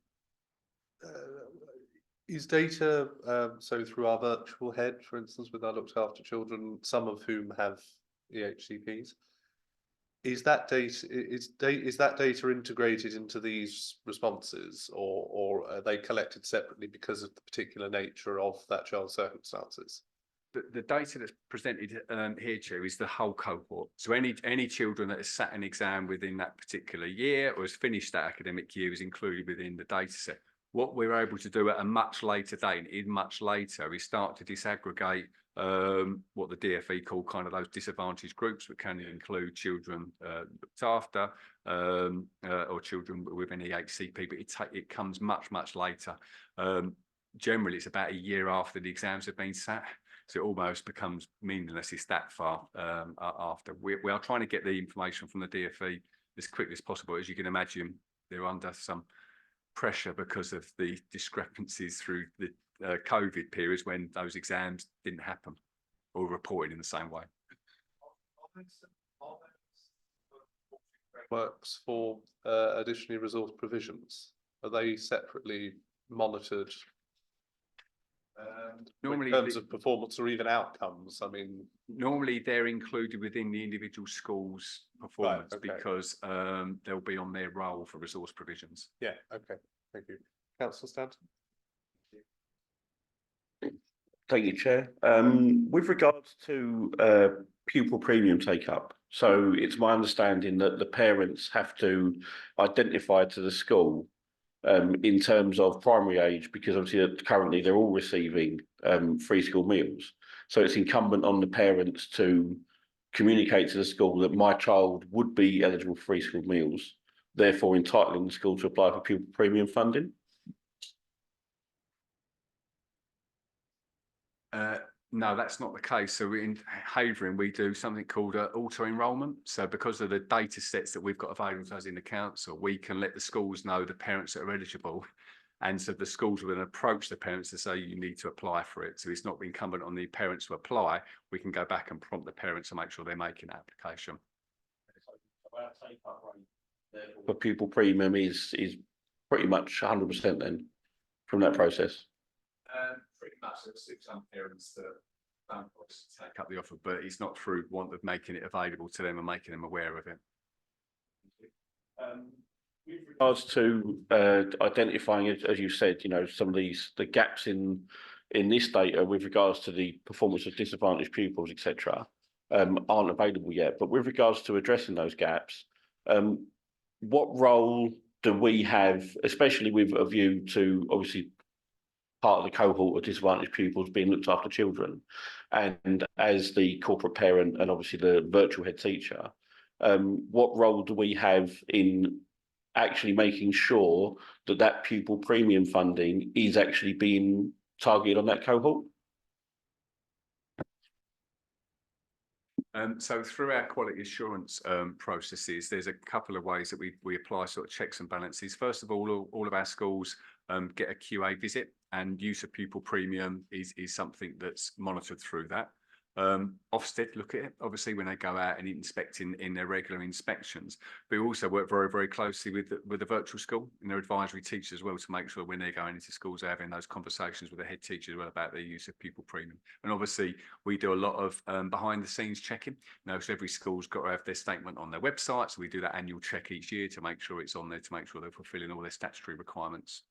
is data, so through our virtual head, for instance, with our looked after children, some of whom have EHCPs, is that data integrated into these responses, or are they collected separately because of the particular nature of that child's circumstances? the data that's presented here, Chair, is the whole cohort. So any children that has sat an exam within that particular year or has finished that academic year is included within the data set. What we're able to do at a much later date, much later, is start to disaggregate what the DfE call kind of those disadvantaged groups, which can include children looked after or children with an EHCP, but it comes much later. Generally, it's about a year after the exams have been sat, so it almost becomes meaningless. It's that far after. We are trying to get the information from the DfE as quickly as possible. As you can imagine, they're under some pressure because of the discrepancies through the COVID periods when those exams didn't happen or reported in the same way. Works for additionally resource provisions, are they separately monitored? Normally, in terms of performance or even outcomes, I mean, normally they're included within the individual school's performance, Right, okay. because they'll be on their role for resource provisions. yeah, okay, thank you. Councillor Stanton? Thank you, Chair. With regards to pupil premium take up, so it's my understanding that the parents have to identify to the school in terms of primary age, because obviously currently they're all receiving free school meals. So it's incumbent on the parents to communicate to the school that my child would be eligible for free school meals, therefore entitling the school to apply for pupil premium funding. No, that's not the case. So in Havering, we do something called auto enrolment. So because of the data sets that we've got available to us in the council, we can let the schools know the parents that are eligible. And so the schools will then approach the parents to say you need to apply for it. So it's not incumbent on the parents to apply. We can go back and prompt the parents to make sure they're making that application. For pupil premium is pretty much 100% then from that process. Pretty much, there's some parents that don't take up the offer, but it's not through want of making it available to them and making them aware of it. With regards to identifying, as you said, you know, some of the gaps in this data with regards to the performance of disadvantaged pupils, etc., aren't available yet. But with regards to addressing those gaps, what role do we have, especially with a view to obviously part of the cohort of disadvantaged pupils being looked after children, and as the corporate parent and obviously the virtual head teacher, what role do we have in actually making sure that that pupil premium funding is actually being targeted on that cohort? So through our quality assurance processes, there's a couple of ways that we apply sort of checks and balances. First of all of our schools get a QA visit, and use of pupil premium is something that's monitored through that. Ofsted look at it, obviously, when they go out and inspect in their regular inspections. But we also work very closely with the virtual school and their advisory teachers as well, to make sure when they're going into schools, they're having those conversations with the head teachers as well about their use of pupil premium. And obviously, we do a lot of behind the scenes checking. You know, so every school's got to have their statement on their website. So we do that annual check each year to make sure it's on there, to make sure they're fulfilling all their statutory requirements.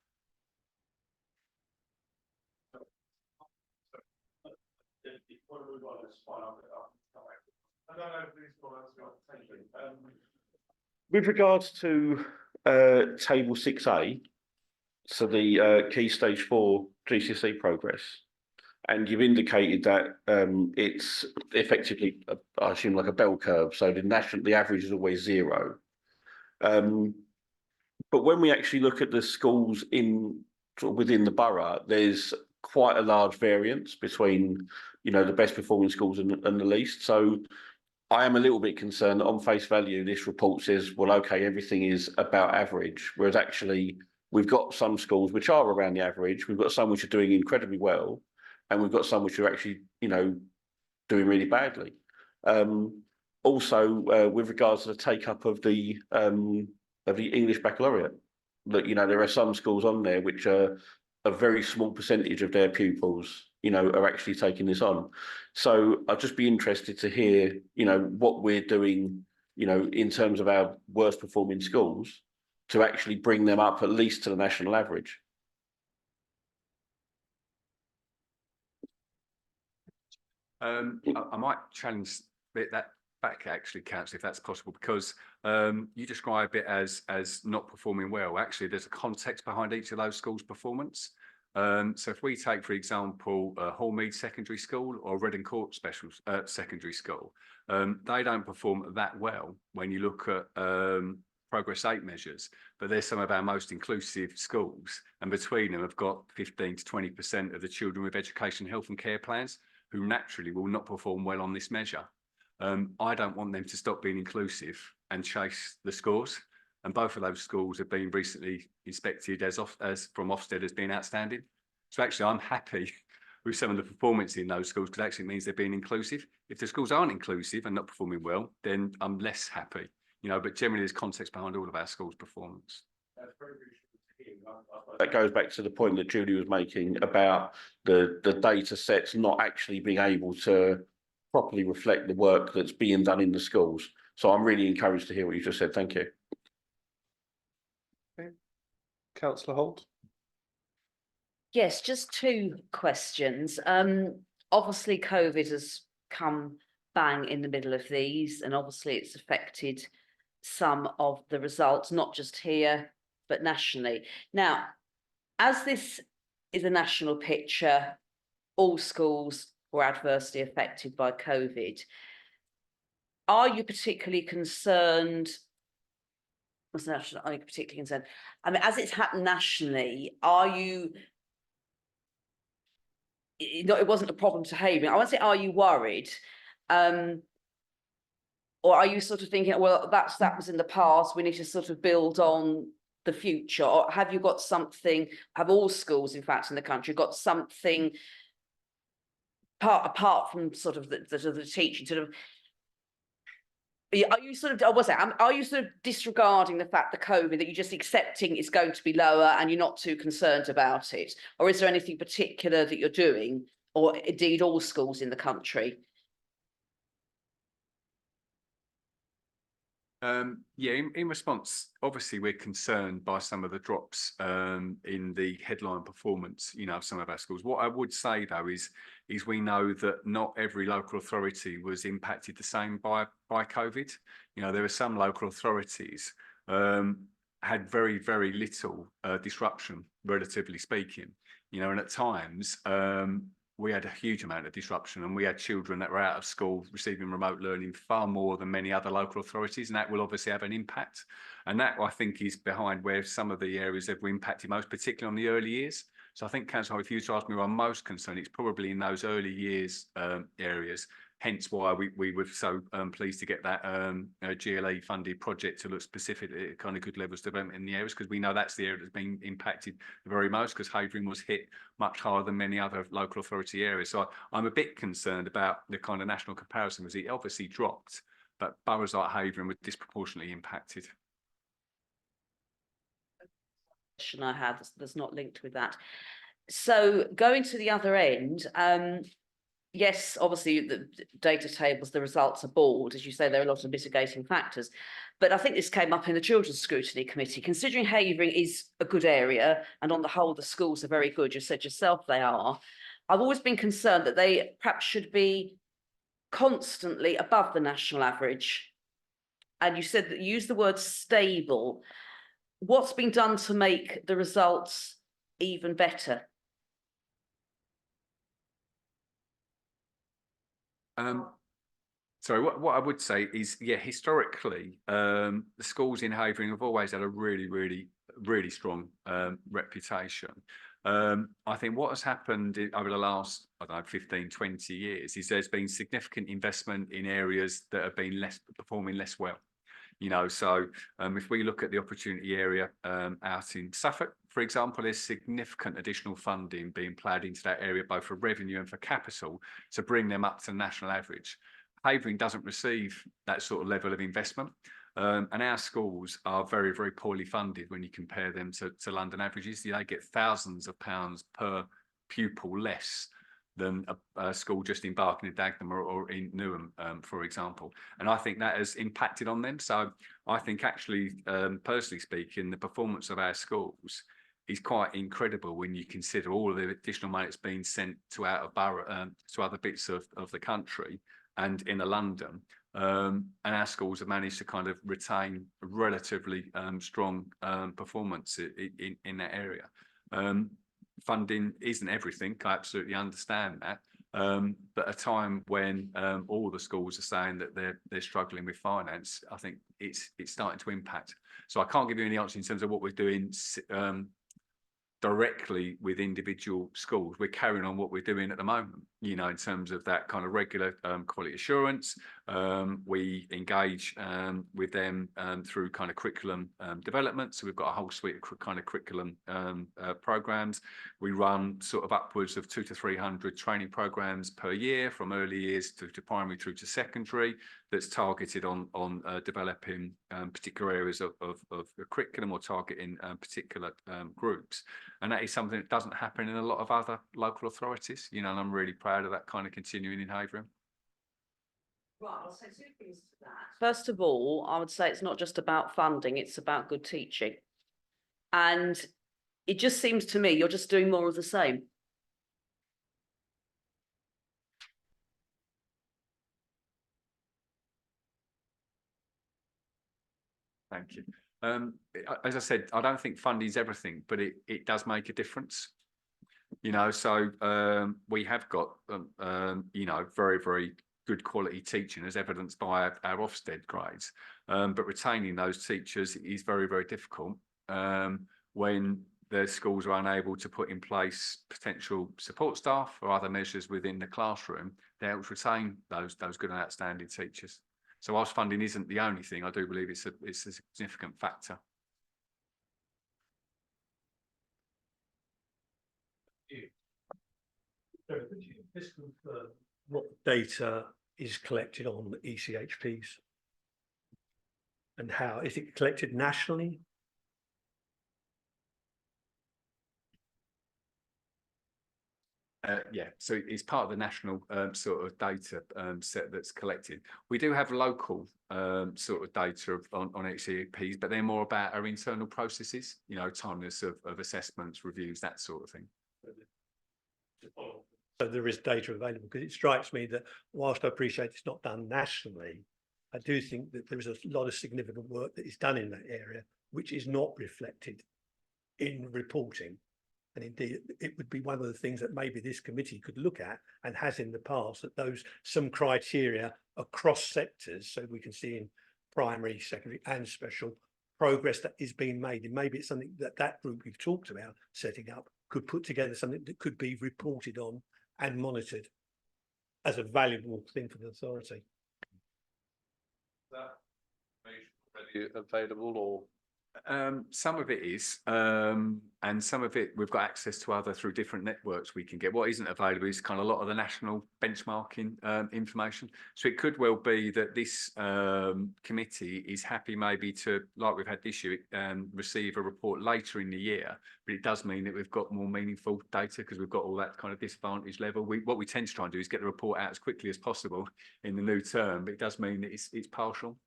With regards to table 6A, so the key stage 4 GCSE progress, and you've indicated that it's effectively, I assume, like a bell curve. So the average is always 0. But when we actually look at the schools within the borough, there's quite a large variance between, you know, the best performing schools and the least. So I am a little bit concerned that on face value, this report says, well, okay, everything is about average, whereas actually we've got some schools which are around the average, we've got some which are doing incredibly well, and we've got some which are actually, you know, doing really badly. Also, with regards to the take up of the English baccalaureate, that, you know, there are some schools on there which are a very small percentage of their pupils, you know, are actually taking this on. So I'd just be interested to hear, you know, what we're doing, you know, in terms of our worst performing schools to actually bring them up at least to the national average. I might challenge that back actually, councillor, if that's possible, because you describe it as not performing well. Actually, there's a context behind each of those schools' performance. So if we take, for example, Hallmead Secondary School or Reading Court Special Secondary School, they don't perform that well when you look at Progress 8 measures, but they're some of our most inclusive schools, and between them have got 15 to 20% of the children with education, health and care plans who naturally will not perform well on this measure. I don't want them to stop being inclusive and chase the scores. And both of those schools have been recently inspected as from Ofsted as being outstanding. So actually, I'm happy with some of the performance in those schools because actually it means they're being inclusive. If the schools aren't inclusive and not performing well, then I'm less happy. You know, but generally there's context behind all of our schools' performance. That goes back to the point that Julie was making about the data sets not actually being able to properly reflect the work that's being done in the schools. So I'm really encouraged to hear what you just said. Thank you. Okay. Councillor Holt. Yes, just two questions. Obviously COVID has come bang in the middle of these, and obviously it's affected some of the results, not just here, but nationally. Now, as this is a national picture, all schools were adversely affected by COVID. Are you particularly concerned? Are you particularly concerned? I mean, as it's happened nationally, are you? It wasn't a problem to Havering. I want to say, are you worried? Or are you sort of thinking, well, that was in the past, we need to sort of build on the future? Or have you got something, have all schools, in fact, in the country, got something apart from sort of the teaching, sort of, are you sort of, are you sort of disregarding the fact that COVID, that you're just accepting it's going to be lower and you're not too concerned about it? Or is there anything particular that you're doing, or indeed all schools in the country? Yeah, in response, obviously we're concerned by some of the drops in the headline performance, you know, of some of our schools. What I would say though is we know that not every local authority was impacted the same by COVID. You know, there are some local authorities had very, very little disruption, relatively speaking. You know, and at times we had a huge amount of disruption, and we had children that were out of school receiving remote learning far more than many other local authorities, and that will obviously have an impact. And that, I think, is behind where some of the areas that were impacted most, particularly on the early years. So I think, Councillor, if you were to ask me where I'm most concerned, it's probably in those early years areas, hence why we were so pleased to get that GLA funded project to look specifically at kind of good levels of development in the areas, because we know that's the area that's been impacted the very most, because Havering was hit much higher than many other local authority areas. So I'm a bit concerned about the kind of national comparison, because it obviously dropped, but boroughs like Havering were disproportionately impacted. Question I had that's not linked with that. So going to the other end, yes, obviously the data tables, the results are bored. As you say, there are a lot of mitigating factors. But I think this came up in the Children's Scrutiny Committee. Considering Havering is a good area, and on the whole, the schools are very good, you said yourself they are, I've always been concerned that they perhaps should be constantly above the national average. And you said that you used the word stable. What's been done to make the results even better? Sorry, what I would say is, yeah, historically, the schools in Havering have always had a really, really, really strong reputation. I think what has happened over the last, I don't know, 15, 20 years is there's been significant investment in areas that have been performing less well. You know, so if we look at the opportunity area out in Suffolk, for example, there's significant additional funding being ploughed into that area, both for revenue and for capital, to bring them up to the national average. Havering doesn't receive that sort of level of investment, and our schools are very, very poorly funded when you compare them to London averages. They get thousands of pounds per pupil less than a school just in Barking and Dagenham or in Newham, for example. And I think that has impacted on them. So I think actually, personally speaking, the performance of our schools is quite incredible when you consider all of the additional money that's been sent to out of borough to other bits of the country and in London. And our schools have managed to kind of retain a relatively strong performance in that area. Funding isn't everything, I absolutely understand that. But at a time when all the schools are saying that they're struggling with finance, I think it's starting to impact. So I can't give you any answer in terms of what we're doing directly with individual schools. We're carrying on what we're doing at the moment, you know, in terms of that kind of regular quality assurance. We engage with them through kind of curriculum development. So we've got a whole suite of kind of curriculum programs. We run sort of upwards of 200 to 300 training programs per year, from early years to primary through to secondary, that's targeted on developing particular areas of the curriculum, or targeting particular groups. And that is something that doesn't happen in a lot of other local authorities, you know, and I'm really proud of that kind of continuing in Havering. Right, I'll say two things to that. First of all, I would say it's not just about funding, it's about good teaching. And it just seems to me you're just doing more of the same. Thank you. As I said, I don't think funding is everything, but it does make a difference. You know, so we have got, you know, very, very good quality teaching, as evidenced by our Ofsted grades. But retaining those teachers is very, very difficult when the schools are unable to put in place potential support staff or other measures within the classroom that helps retain those good and outstanding teachers. So whilst funding isn't the only thing, I do believe it's a significant factor. Could you just confirm what data is collected on the ECHPs? And how is it collected nationally? Yeah, so it's part of the national sort of data set that's collected. We do have local sort of data on HCPs, but they're more about our internal processes, you know, timeliness of assessments, reviews, that sort of thing. So there is data available, because it strikes me that whilst I appreciate it's not done nationally, I do think that there is a lot of significant work that is done in that area, which is not reflected in reporting. And indeed, it would be one of the things that maybe this committee could look at, and has in the past, that those some criteria across sectors, so we can see in primary, secondary and special progress that is being made. And maybe it's something that that group we've talked about setting up could put together, something that could be reported on and monitored as a valuable thing for the authority. That information already available, or? Some of it is, and some of it we've got access to other through different networks we can get. What isn't available is kind of a lot of the national benchmarking information. So it could well be that this committee is happy maybe to, like we've had this year, receive a report later in the year, but it does mean that we've got more meaningful data because we've got all that kind of disadvantage level. What we tend to try and do is get the report out as quickly as possible in the new term, but it does mean that it's partial.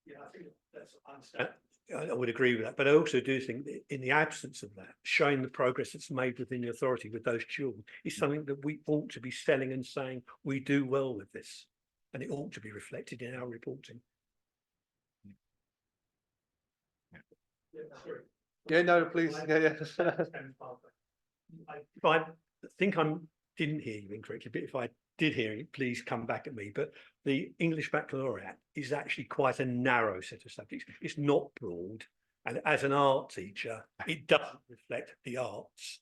Yeah, I think that's understand. I would agree with that, but I also do think that in the absence of that, showing the progress that's made within the authority with those children is something that we ought to be selling and saying we do well with this, and it ought to be reflected in our reporting. Yeah, no, please. Yeah. I think I didn't hear you incorrectly, but if I did hear it, please come back at me. But the English Baccalaureate is actually quite a narrow set of subjects. It's not broad. And as an art teacher, it doesn't reflect the arts.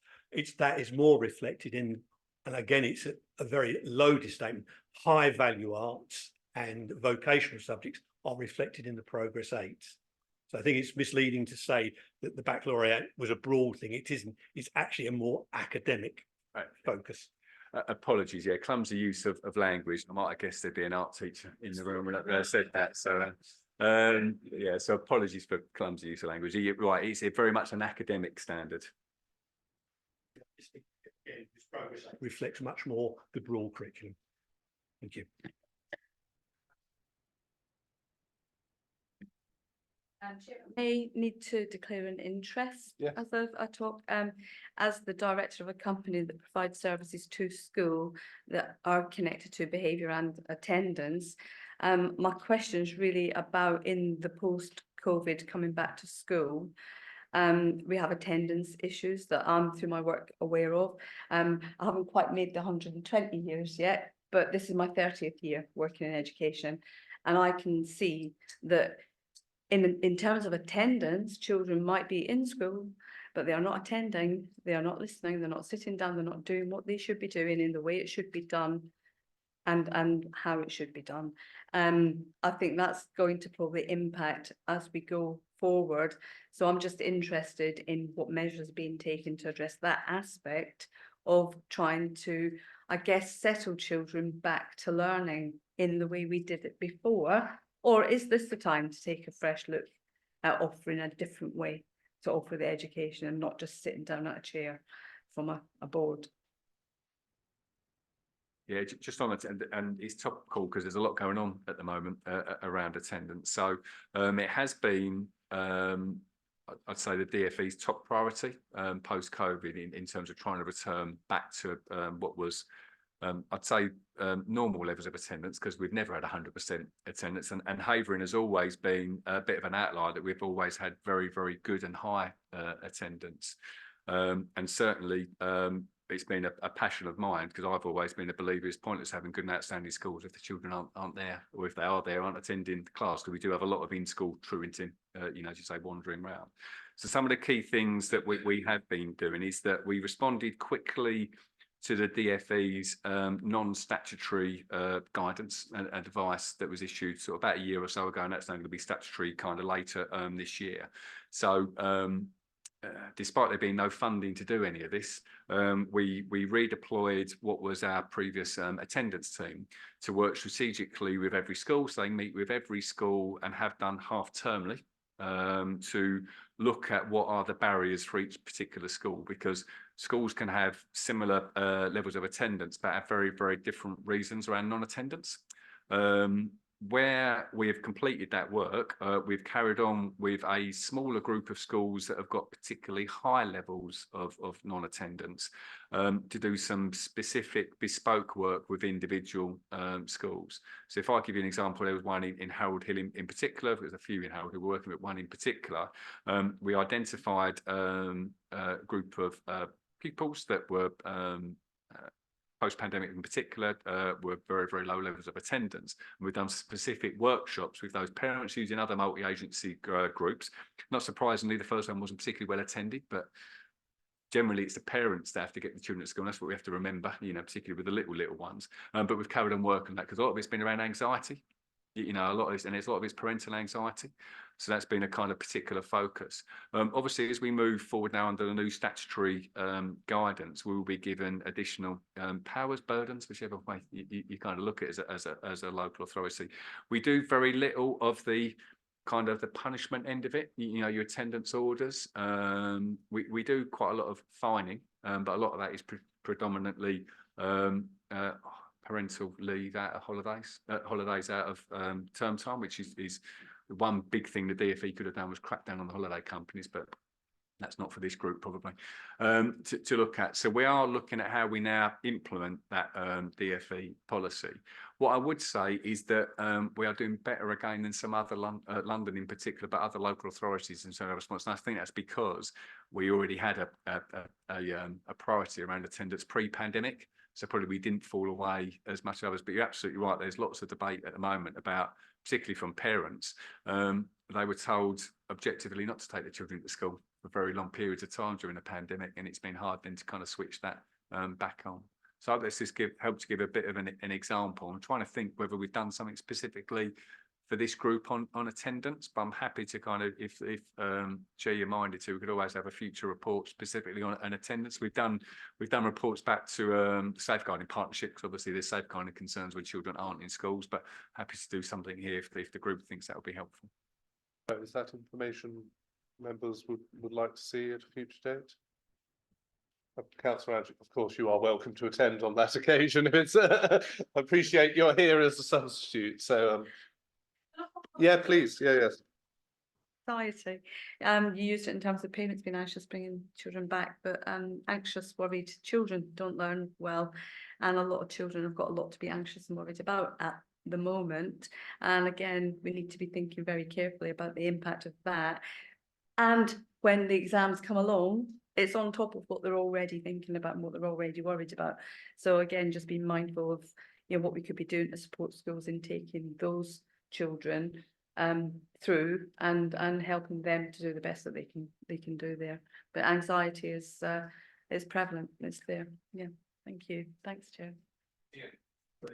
That is more reflected in, and again, it's a very loaded statement, high value arts and vocational subjects are reflected in the Progress 8. So I think it's misleading to say that the baccalaureate was a broad thing. It isn't. It's actually a more academic focus. Apologies, yeah, clumsy use of language. I guess there'd be an art teacher in the room when I said that. So, yeah, so apologies for clumsy use of language. You're right, it's very much an academic standard. This progress reflects much more the broad curriculum. Thank you. May need to declare an interest Yeah. as a talk, as the director of a company that provides services to school that are connected to behaviour and attendance. My question is really about in the post-COVID coming back to school. We have attendance issues that I'm through my work aware of. I haven't quite made the 120 years yet, but this is my 30th year working in education, and I can see that in terms of attendance, children might be in school, but they are not attending, they are not listening, they're not sitting down, they're not doing what they should be doing in the way it should be done and how it should be done. I think that's going to probably impact as we go forward. So I'm just interested in what measures are being taken to address that aspect of trying to, I guess, settle children back to learning in the way we did it before. Or is this the time to take a fresh look at offering a different way to offer the education and not just sitting down at a chair from a board? Yeah, just on it, and it's topical because there's a lot going on at the moment around attendance. So it has been, I'd say, the DfE's top priority post-COVID in terms of trying to return back to what was, I'd say, normal levels of attendance, because we've never had 100% attendance, and Havering has always been a bit of an outlier, that we've always had very, very good and high attendance, and certainly it's been a passion of mine, because I've always been a believer it's pointless having good and outstanding schools if the children aren't there, or if they are there, aren't attending the class, because we do have a lot of in-school truanting, you know, as you say, wandering around. So some of the key things that we have been doing is that we responded quickly to the DfE's non-statutory guidance and advice that was issued sort of about a year or so ago, and that's only going to be statutory kind of later this year. So despite there being no funding to do any of this, we redeployed what was our previous attendance team to work strategically with every school. So they meet with every school and have done half-termly to look at what are the barriers for each particular school, because schools can have similar levels of attendance but have very, very different reasons around non-attendance. Where we have completed that work, we've carried on with a smaller group of schools that have got particularly high levels of non-attendance to do some specific bespoke work with individual schools. So if I give you an example, there was one in Harold Hill in particular. There's a few in Harold Hill. We're working with one in particular. We identified a group of pupils that were post-pandemic in particular, were very, very low levels of attendance. And we've done specific workshops with those parents using other multi-agency groups. Not surprisingly, the first one wasn't particularly well attended, but generally it's the parents that have to get the children at school. And that's what we have to remember, you know, particularly with the little ones. But we've carried on working on that, because a lot of it's been around anxiety. You know, a lot of it's, and there's a lot of it's parental anxiety. So that's been a kind of particular focus. Obviously, as we move forward now under the new statutory guidance, we will be given additional powers, burdens, whichever way you kind of look at it as a local authority. We do very little of the kind of the punishment end of it, you know, your attendance orders. We do quite a lot of fining, but a lot of that is predominantly parental leave out of holidays out of term time, which is the one big thing the DfE could have done was crack down on the holiday companies, but that's not for this group probably to look at. So we are looking at how we now implement that DfE policy. What I would say is that we are doing better again than some other London in particular, but other local authorities in terms of response. And I think that's because we already had a priority around attendance pre-pandemic. So probably we didn't fall away as much as others, but you're absolutely right. There's lots of debate at the moment about, particularly from parents, they were told objectively not to take their children to school for very long periods of time during the pandemic, and it's been hard then to kind of switch that back on. So let's just help to give a bit of an example. I'm trying to think whether we've done something specifically for this group on attendance, but I'm happy to kind of, if Chair, you're minded to, we could always have a future report specifically on attendance. We've done reports back to safeguarding partnerships. Obviously, there's safeguarding concerns when children aren't in schools, but happy to do something here if the group thinks that would be helpful. Is that information members would like to see at a future date? Councillor Adrian, of course, you are welcome to attend on that occasion. If it's, I appreciate you're here as a substitute. So, yeah, please, yes. Anxiety. You used it in terms of parents being anxious, bringing children back, but anxious, worried children don't learn well, and a lot of children have got a lot to be anxious and worried about at the moment. And again, we need to be thinking very carefully about the impact of that. And when the exams come along, it's on top of what they're already thinking about and what they're already worried about. So again, just be mindful of what we could be doing to support schools in taking those children through and helping them to do the best that they can do there. But anxiety is prevalent. It's there. Yeah. Thank you. Thanks, Chair. Yeah. But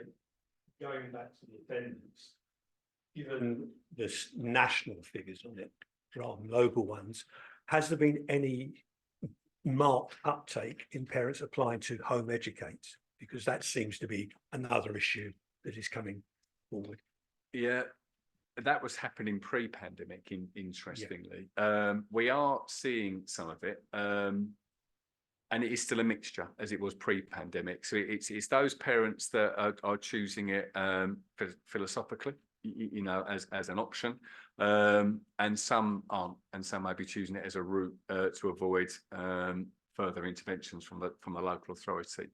going back to the attendance, given the national figures on it rather than local ones, has there been any marked uptake in parents applying to home educate? Because that seems to be another issue that is coming forward. Yeah, that was happening pre-pandemic, interestingly. We are seeing some of it, and it is still a mixture as it was pre-pandemic. So it's those parents that are choosing it philosophically, as an option, and some aren't, and some may be choosing it as a route to avoid further interventions from the local authority.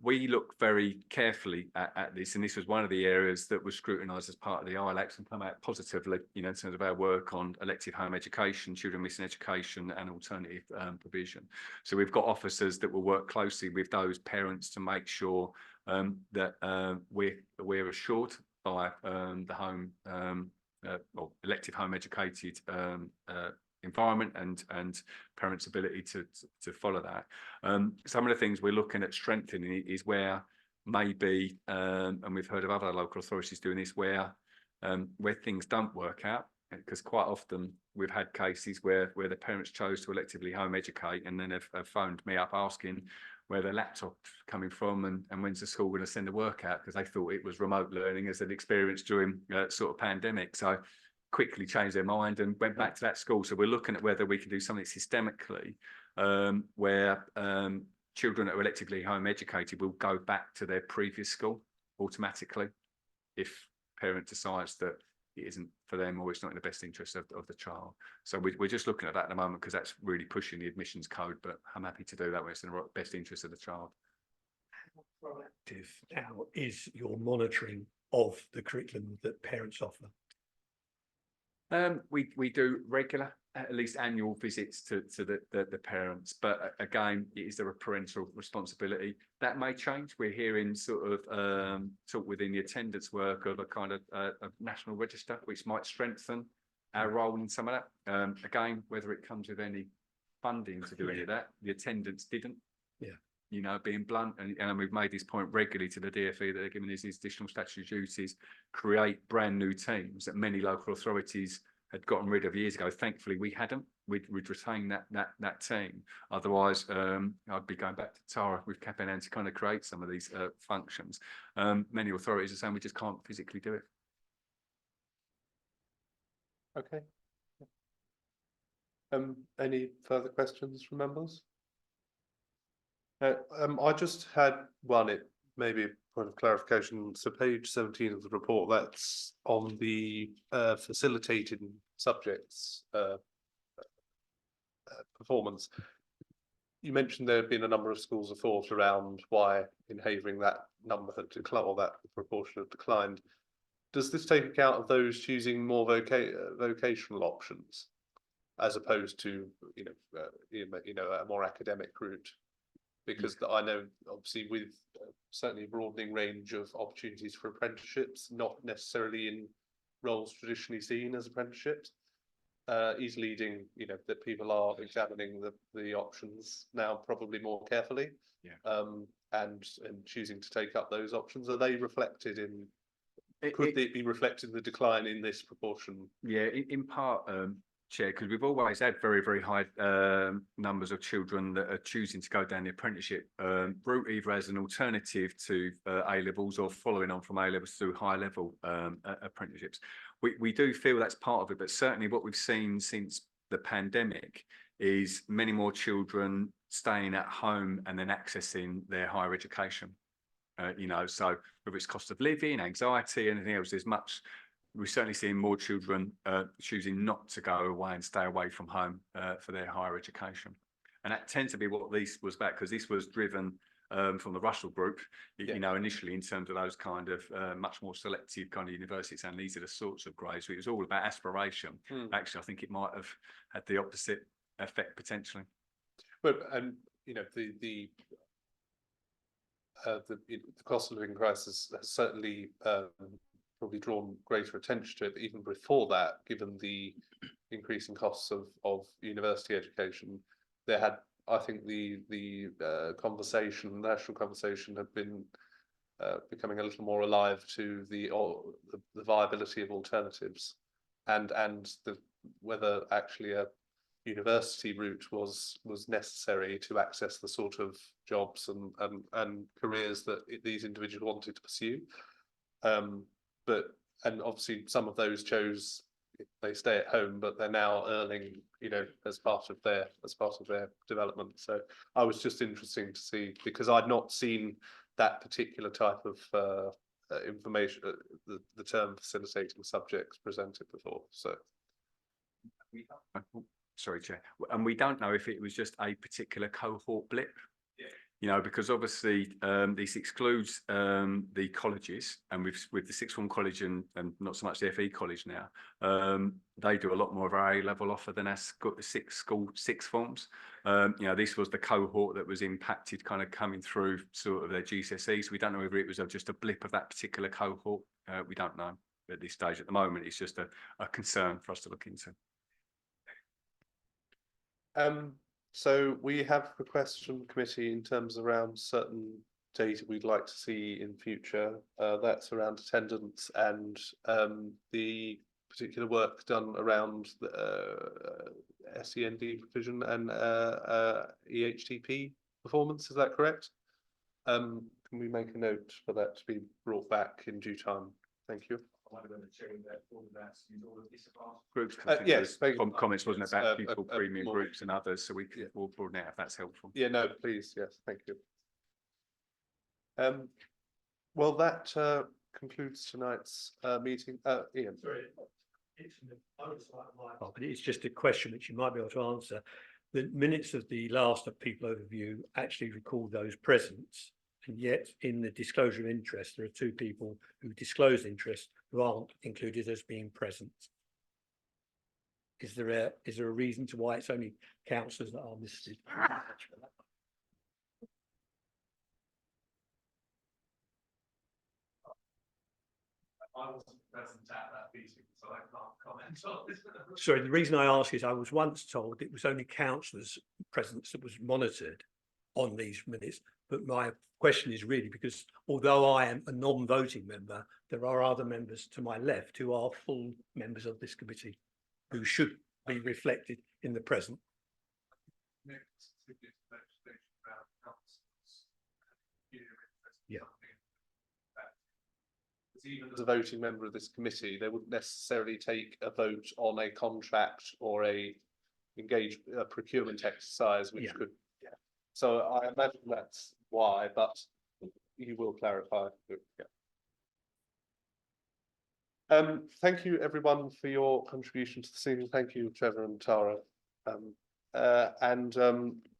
We look very carefully at this, and this was one of the areas that was scrutinised as part of the ILACs and come out positively, in terms of our work on elective home education, children missing education, and alternative provision. So we've got officers that will work closely with those parents to make sure that we're assured by the home or elective home educated environment and parents' ability to follow that. Some of the things we're looking at strengthening is where maybe, and we've heard of other local authorities doing this, where things don't work out, because quite often we've had cases where the parents chose to electively home educate and then have phoned me up asking where their laptop's coming from and when's the school going to send the work out, because they thought it was remote learning as an experience during sort of pandemic. So quickly changed their mind and went back to that school. So we're looking at whether we can do something systemically where children that are electively home educated will go back to their previous school automatically if parent decides that it isn't for them or it's not in the best interest of the child. So we're just looking at that at the moment because that's really pushing the admissions code, but I'm happy to do that when it's in the best interest of the child. How proactive now is your monitoring of the curriculum that parents offer? We do regular, at least annual visits to the parents, but again, is there a parental responsibility? That may change. We're hearing sort of talk within the attendance work of a kind of a national register, which might strengthen our role in some of that. Again, whether it comes with any funding to do any of that, the attendance didn't. Yeah. Being blunt, and we've made this point regularly to the DfE that they're giving these additional statutory duties, create brand new teams that many local authorities had gotten rid of years ago. Thankfully, we hadn't. We'd retained that team. Otherwise, I'd be going back to Tara with cap in hand to kind of create some of these functions. Many authorities are saying we just can't physically do it. Okay. Any further questions from members? I just had one, it may be a point of clarification. So page 17 of the report, that's on the facilitated subjects performance. You mentioned there have been a number of schools of thought around why in Havering that number had declined, or that proportion had declined. Does this take account of those choosing more vocational options as opposed to a more academic route? Because I know obviously with certainly a broadening range of opportunities for apprenticeships, not necessarily in roles traditionally seen as apprenticeships, is leading, that people are examining the options now probably more carefully, and choosing to take up those options. Are they reflected in? Could it be reflected in the decline in this proportion? Yeah, in part, Chair, because we've always had very, very high numbers of children that are choosing to go down the apprenticeship route, either as an alternative to A-levels or following on from A-levels through high-level apprenticeships. We do feel that's part of it, but certainly what we've seen since the pandemic is many more children staying at home and then accessing their higher education. So whether it's cost of living, anxiety, anything else, there's much we're certainly seeing more children choosing not to go away and stay away from home for their higher education. And that tends to be what this was about, because this was driven from the Russell Group, you know, initially in terms of those kind of much more selective kind of universities, and these are the sorts of grades. So it was all about aspiration. Actually, I think it might have had the opposite effect potentially. But you know, the cost of living crisis has certainly probably drawn greater attention to it even before that, given the increasing costs of university education. There had, I think, the national conversation had been becoming a little more alive to the viability of alternatives, and whether actually a university route was necessary to access the sort of jobs and careers that these individuals wanted to pursue. And obviously some of those chose, they stay at home, but they're now earning, you know, as part of their development. So I was just interesting to see, because I'd not seen that particular type of information, the term facilitating subjects presented before. So sorry, Chair. And we don't know if it was just a particular cohort blip. You know, because obviously this excludes the colleges, and with the sixth form college and not so much the FE college now, they do a lot more of our A-level offer than our sixth forms. You know, this was the cohort that was impacted, kind of coming through sort of their GCSEs. We don't know whether it was just a blip of that particular cohort. We don't know at this stage. At the moment, it's just a concern for us to look into. So we have requests from the committee in terms around certain data we'd like to see in future. That's around attendance and the particular work done around the SEND provision and EHTP performance. Is that correct? Can we make a note for that to be brought back in due time? Thank you. Groups, yes, comments wasn't about pupil premium groups and others, so we can all broaden out if that's helpful. Yeah, no, please, yes, thank you. Well, that concludes tonight's meeting. Ian. Sorry, but it's just a question which you might be able to answer. The minutes of the last of People Overview actually record those present, and yet in the disclosure of interest, there are two people who disclose interest who aren't included as being present. Is there a reason to why it's only councillors that are listed? I wasn't present at that meeting, so I can't comment on this. Sorry, the reason I ask is I was once told it was only councillors' presence that was monitored on these minutes, but my question is really because although I am a non-voting member, there are other members to my left who are full members of this committee who should be reflected in the present. Yeah. Even as a voting member of this committee, they wouldn't necessarily take a vote on a contract or a procurement exercise, which could. Yeah. So I imagine that's why, but you will clarify. Yeah. Thank you everyone for your contribution to the scene. Thank you, Trevor and Tara.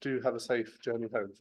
Do have a safe journey home.